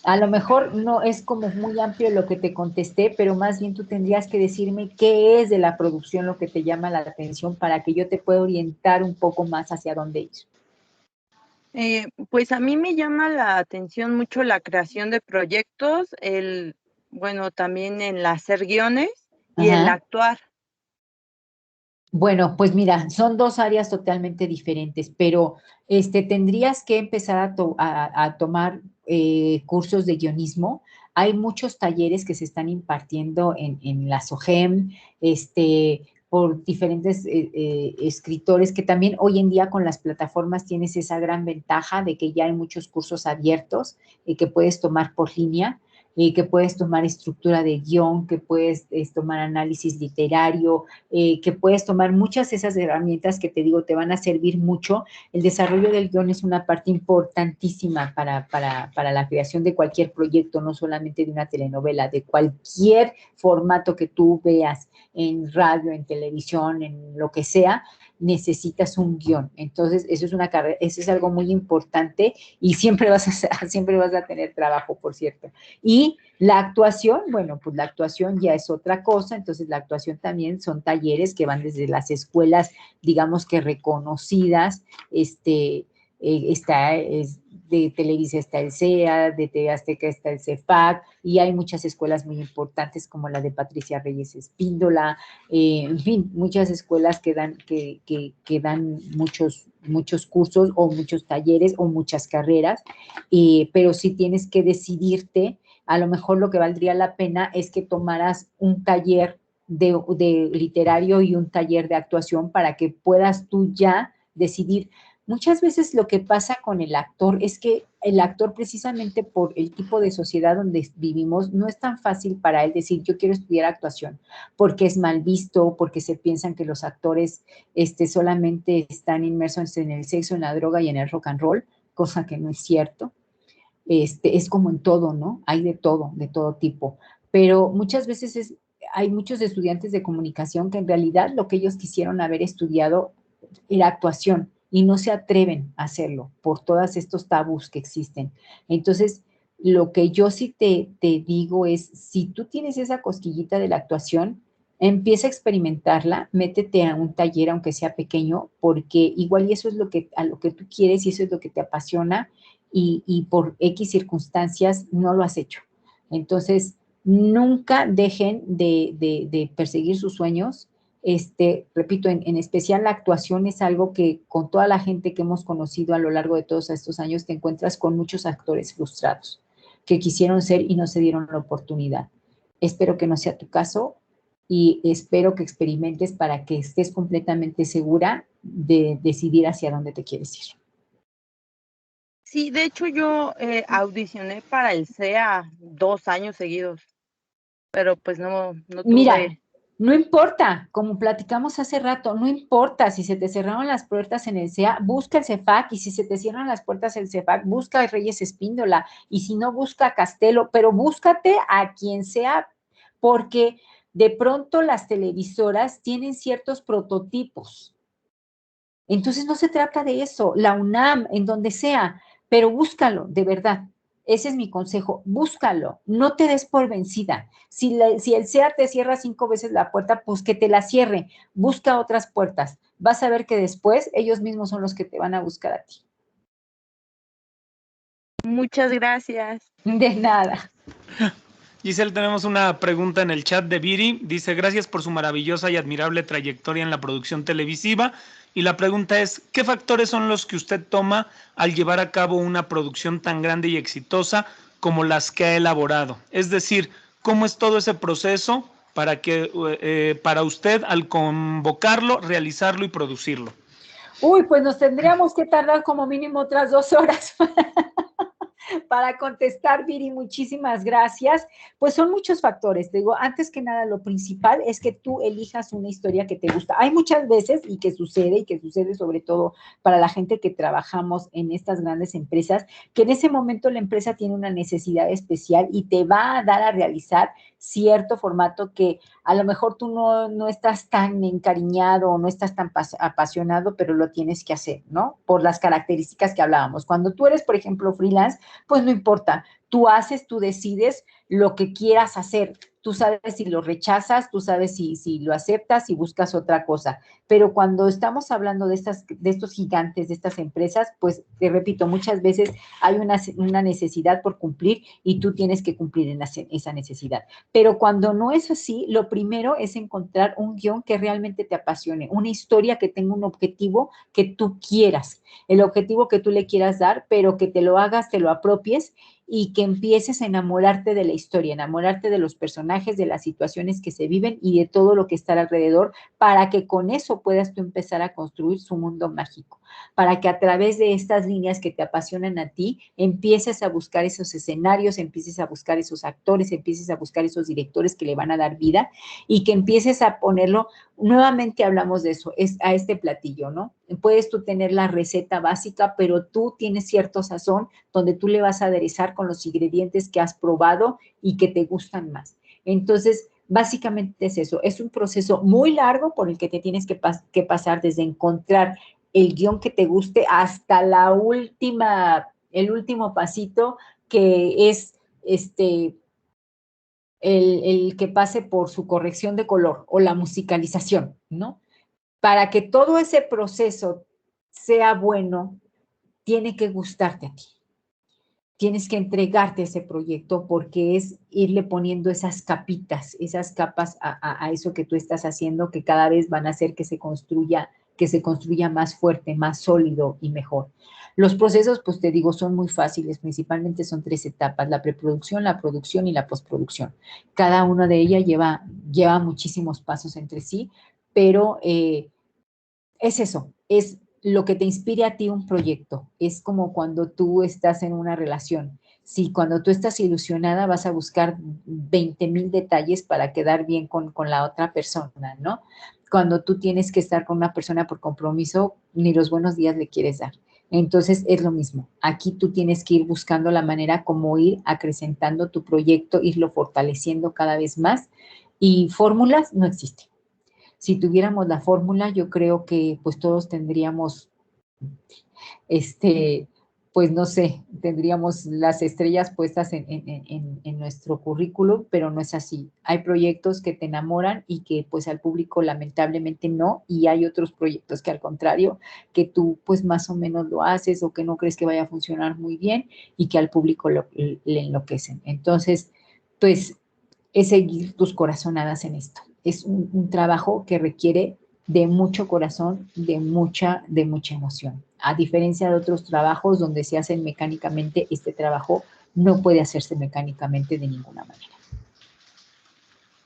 A lo mejor no es como muy amplio lo que te contesté, pero más bien tú tendrías que decirme qué es de la producción lo que te llama la atención para que yo te pueda orientar un poco más hacia dónde ir. Pues a mí me llama la atención mucho la creación de proyectos, bueno, también el hacer guiones y el Ajá. actuar. Bueno, pues mira, son dos áreas totalmente diferentes, pero tendrías que empezar a tomar cursos de guionismo. Hay muchos talleres que se están impartiendo en la SOGEM, por diferentes escritores, que también hoy en día con las plataformas tienes esa gran ventaja de que ya hay muchos cursos abiertos que puedes tomar por línea. Que puedes tomar estructura de guión, que puedes tomar análisis literario, que puedes tomar muchas de esas herramientas que te digo te van a servir mucho. El desarrollo del guión es una parte importantísima para la creación de cualquier proyecto, no solamente de una telenovela, de cualquier formato que tú veas en radio, en televisión, en lo que sea. necesitas un guión. Entonces, eso es una carrera, eso es algo muy importante y siempre siempre vas a tener trabajo, por cierto. Y la actuación, bueno, pues la actuación ya es otra cosa, entonces la actuación también son talleres que van desde las escuelas, digamos que reconocidas, de Televisa está el CEA, de TV Azteca está el CEFAC, y hay muchas escuelas muy importantes como la de Patricia Reyes Espíndola, en fin, muchas escuelas que dan muchos cursos o muchos talleres o muchas carreras, pero sí tienes que decidirte. A lo mejor lo que valdría la pena es que tomaras un taller de literario y un taller de actuación para que puedas tú ya decidir. Muchas veces lo que pasa con el actor es que el actor, precisamente por el tipo de sociedad donde vivimos, no es tan fácil para él decir yo quiero estudiar actuación, porque es mal visto, porque se piensan que los actores solamente están inmersos en el sexo, en la droga y en el rock and roll, cosa que no es cierto. Es como en todo, ¿no? Hay de todo tipo, pero muchas veces hay muchos estudiantes de comunicación que en realidad lo que ellos quisieron haber estudiado era actuación y no se atreven a hacerlo por todos estos tabús que existen. Entonces, lo que yo sí te digo es, si tú tienes esa cosquillita de la actuación, empieza a experimentarla, métete a un taller, aunque sea pequeño, porque igual y eso es a lo que tú quieres y eso es lo que te apasiona, y por X circunstancias no lo has hecho. Entonces, nunca dejen de perseguir sus sueños. Repito, en especial la actuación es algo que con toda la gente que hemos conocido a lo largo de todos estos años te encuentras con muchos actores frustrados que quisieron ser y no se dieron la oportunidad. Espero que no sea tu caso y espero que experimentes para que estés completamente segura de decidir hacia dónde te quieres ir. Sí, de hecho yo audicioné para el CEA 2 años seguidos, pero pues no Mira, tuve. no importa, como platicamos hace rato, no importa si se te cerraron las puertas en el CEA, busca el CEFAC, y si se te cierran las puertas en el CEFAC, busca a Reyes Espíndola, y si no, busca a Castelo, pero búscate a quien sea, porque de pronto las televisoras tienen ciertos prototipos. Entonces no se trata de eso, la UNAM, en donde sea, pero búscalo, de verdad. Ese es mi consejo, búscalo, no te des por vencida. Si el SEA te cierra 5 veces la puerta, pues que te la cierre, busca otras puertas. Vas a ver que después ellos mismos son los que te van a buscar a ti. Muchas gracias. De nada. Giselle, tenemos una pregunta en el chat de Viri. Dice, gracias por su maravillosa y admirable trayectoria en la producción televisiva. Y la pregunta es, ¿qué factores son los que usted toma al llevar a cabo una producción tan grande y exitosa como las que ha elaborado? Es decir, ¿cómo es todo ese proceso para usted al convocarlo, realizarlo y producirlo? Uy, pues nos tendríamos que tardar como mínimo otras 2 horas para contestar, Viri, muchísimas gracias. Pues son muchos factores, te digo, antes que nada lo principal es que tú elijas una historia que te gusta. Hay muchas veces y que sucede sobre todo para la gente que trabajamos en estas grandes empresas, que en ese momento la empresa tiene una necesidad especial y te va a dar a realizar cierto formato que a lo mejor tú no estás tan encariñado o no estás tan apasionado, pero lo tienes que hacer, ¿no? Por las características que hablábamos. Cuando tú eres, por ejemplo, freelance, pues no importa, tú decides lo que quieras hacer, tú sabes si lo rechazas, tú sabes si lo aceptas y buscas otra cosa, pero cuando estamos hablando de estos gigantes, de estas empresas, pues te repito, muchas veces hay una necesidad por cumplir y tú tienes que cumplir en esa necesidad, pero cuando no es así, lo primero es encontrar un guión que realmente te apasione, una historia que tenga un objetivo que tú quieras, el objetivo que tú le quieras dar, pero que te lo hagas, te lo apropies y que empieces a enamorarte de la historia, enamorarte de los personajes, de las situaciones que se viven y de todo lo que está alrededor, para que con eso puedas tú empezar a construir su mundo mágico, para que a través de estas líneas que te apasionan a ti, empieces a buscar esos escenarios, empieces a buscar esos actores, empieces a buscar esos directores que le van a dar vida y que empieces a ponerlo. Nuevamente hablamos de eso, es a este platillo, ¿no? Puedes tú tener la receta básica, pero tú tienes cierto sazón donde tú le vas a aderezar con los ingredientes que has probado y que te gustan más. Entonces, Básicamente es eso, es un proceso muy largo por el que te tienes que pasar desde encontrar el guión que te guste hasta el último pasito, que es el que pase por su corrección de color o la musicalización, ¿no? Para que todo ese proceso sea bueno, tiene que gustarte a ti. Tienes que entregarte ese proyecto porque es irle poniendo esas capitas, esas capas a eso que tú estás haciendo, que cada vez van a hacer que se construya más fuerte, más sólido y mejor. Los procesos, pues te digo, son muy fáciles, principalmente son 3 etapas: la preproducción, la producción y la postproducción. Cada una de ellas lleva muchísimos pasos entre sí, pero es eso, es lo que te inspire a ti un proyecto. Es como cuando tú estás en una relación. Si cuando tú estás ilusionada vas a buscar 20,000 detalles para quedar bien con la otra persona, ¿no? Cuando tú tienes que estar con una persona por compromiso, ni los buenos días le quieres dar. Entonces es lo mismo. Aquí tú tienes que ir buscando la manera como ir acrecentando tu proyecto, irlo fortaleciendo cada vez más. Y fórmulas no existen. Si tuviéramos la fórmula, yo creo que pues todos tendríamos, pues no sé, tendríamos las estrellas puestas en nuestro currículum, pero no es así. Hay proyectos que te enamoran y que pues al público lamentablemente no, y hay otros proyectos que al contrario, que tú pues más o menos lo haces o que no crees que vaya a funcionar muy bien y que al público le enloquecen. Entonces, pues es seguir tus corazonadas en esto. Es un trabajo que requiere de mucho corazón, de mucha emoción. A diferencia de otros trabajos donde se hacen mecánicamente, este trabajo no puede hacerse mecánicamente de ninguna manera.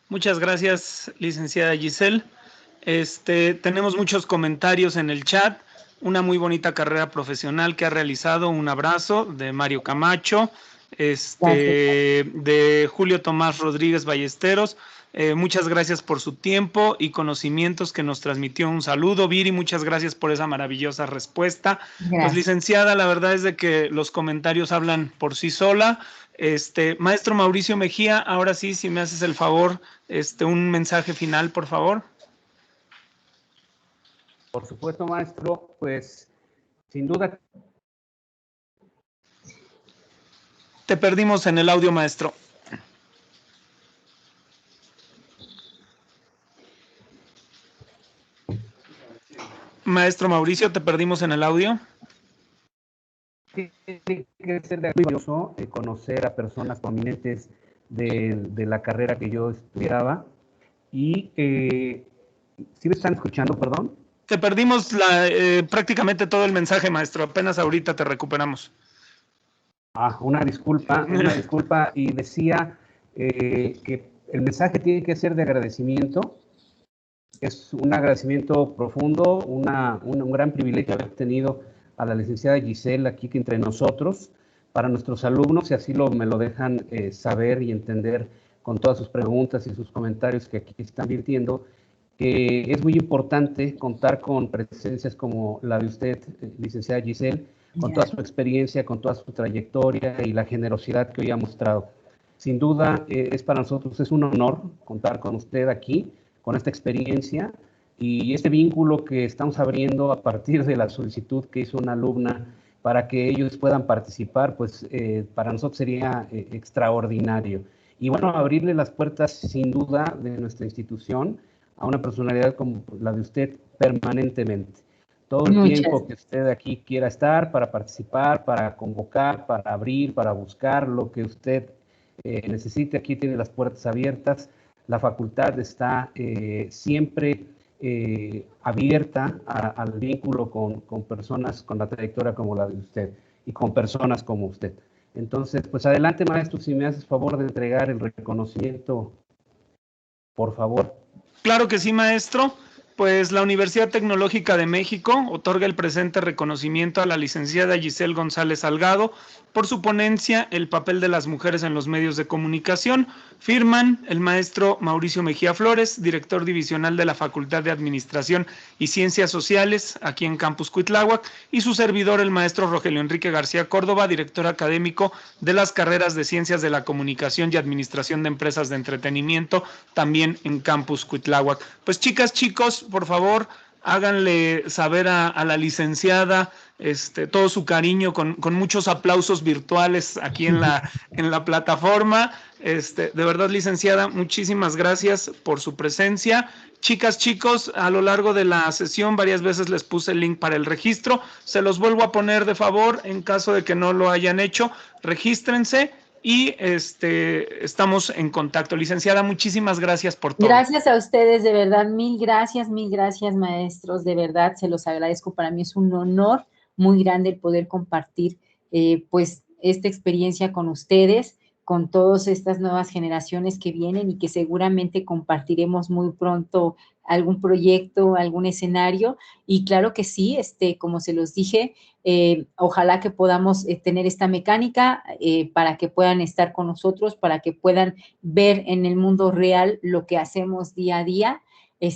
Muchas gracias, licenciada Giselle. Tenemos muchos comentarios en el chat. Una muy bonita carrera profesional que ha realizado. Un abrazo de Mario Camacho, de Julio Tomás Rodríguez Ballesteros. Muchas gracias por su tiempo y conocimientos que nos transmitió. Un saludo, Viri, muchas gracias por esa maravillosa respuesta. Gracias. Pues licenciada, la verdad es de que los comentarios hablan por sí sola. Maestro Mauricio Mejía, ahora sí, si me haces el favor, un mensaje final, por favor. Por supuesto, maestro, pues sin duda. Te perdimos en el audio, maestro. Maestro Mauricio, te perdimos en el audio. Tiene que ser de curioso conocer a personas prominentes de la carrera que yo estudiaba. Y, ¿sí me están escuchando, perdón? Te perdimos prácticamente todo el mensaje, maestro. Apenas ahorita te recuperamos. Una disculpa. Y decía que el mensaje tiene que ser de agradecimiento. Es un agradecimiento profundo, un gran privilegio haber tenido a la licenciada Giselle aquí entre nosotros, para nuestros alumnos, y así me lo dejan saber y entender con todas sus preguntas y sus comentarios que aquí están virtiendo, que es muy importante contar con presencias como la de usted, licenciada Giselle, con toda su experiencia, con toda su trayectoria y la generosidad que hoy ha mostrado. Sin duda, es para nosotros es un honor contar con usted aquí, con esta experiencia y este vínculo que estamos abriendo a partir de la solicitud que hizo una alumna para que ellos puedan participar, pues para nosotros sería extraordinario. Y bueno, abrirle las puertas sin duda de nuestra institución a una personalidad como la de usted permanentemente. Todo el tiempo que usted aquí quiera estar para participar, para convocar, para abrir, para buscar lo que usted necesite, aquí tiene las puertas abiertas. La facultad está siempre abierta al vínculo con personas con la trayectoria como la de usted y con personas como usted. Entonces, pues adelante, maestro, si me haces favor de entregar el reconocimiento, por favor. Claro que sí, maestro. pues la Universidad Tecnológica de México otorga el presente reconocimiento a la licenciada Giselle González Salgado por su ponencia El papel de las mujeres en los medios de comunicación. Firman el maestro Mauricio Mejía Flores, director divisional de la Facultad de Administración y Ciencias Sociales, aquí en Campus Cuitláhuac, y su servidor, el maestro Rogelio Enrique García Córdoba, director académico de las carreras de Ciencias de la Comunicación y Administración de Empresas de Entretenimiento, también en Campus Cuitláhuac. Pues chicas, chicos, por favor, háganle saber a la licenciada todo su cariño con muchos aplausos virtuales aquí en la plataforma. De verdad, licenciada, muchísimas gracias por su presencia. Chicas, chicos, a lo largo de la sesión varias veces les puse el link para el registro. Se los vuelvo a poner de favor en caso de que no lo hayan hecho. Regístrense y estamos en contacto. Licenciada, muchísimas gracias por todo. Gracias a ustedes, de verdad, mil gracias, maestros, de verdad, se los agradezco. Para mí es un honor muy grande el poder compartir, pues, esta experiencia con ustedes, con todas estas nuevas generaciones que vienen y que seguramente compartiremos muy pronto algún proyecto, algún escenario. Y claro que sí, como se los dije, ojalá que podamos tener esta mecánica para que puedan estar con nosotros, para que puedan ver en el mundo real lo que hacemos día a día.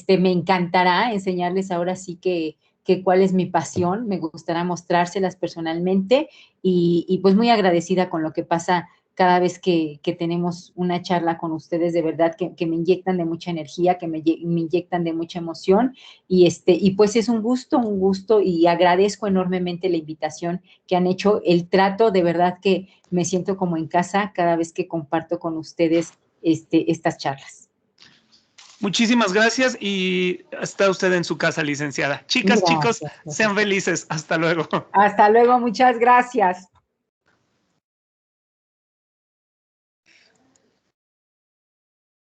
Me encantará enseñarles ahora sí que cuál es mi pasión, me gustará mostrárselas personalmente y pues muy agradecida con lo que pasa cada vez que tenemos una charla con ustedes, de verdad que me inyectan de mucha energía, que me inyectan de mucha emoción y pues es un gusto y agradezco enormemente la invitación que han hecho, el trato, de verdad que me siento como en casa cada vez que comparto con ustedes estas charlas. Muchísimas gracias y está usted en su casa, licenciada. Chicas, gracias, chicos, sean felices. Hasta luego. Hasta luego, muchas gracias.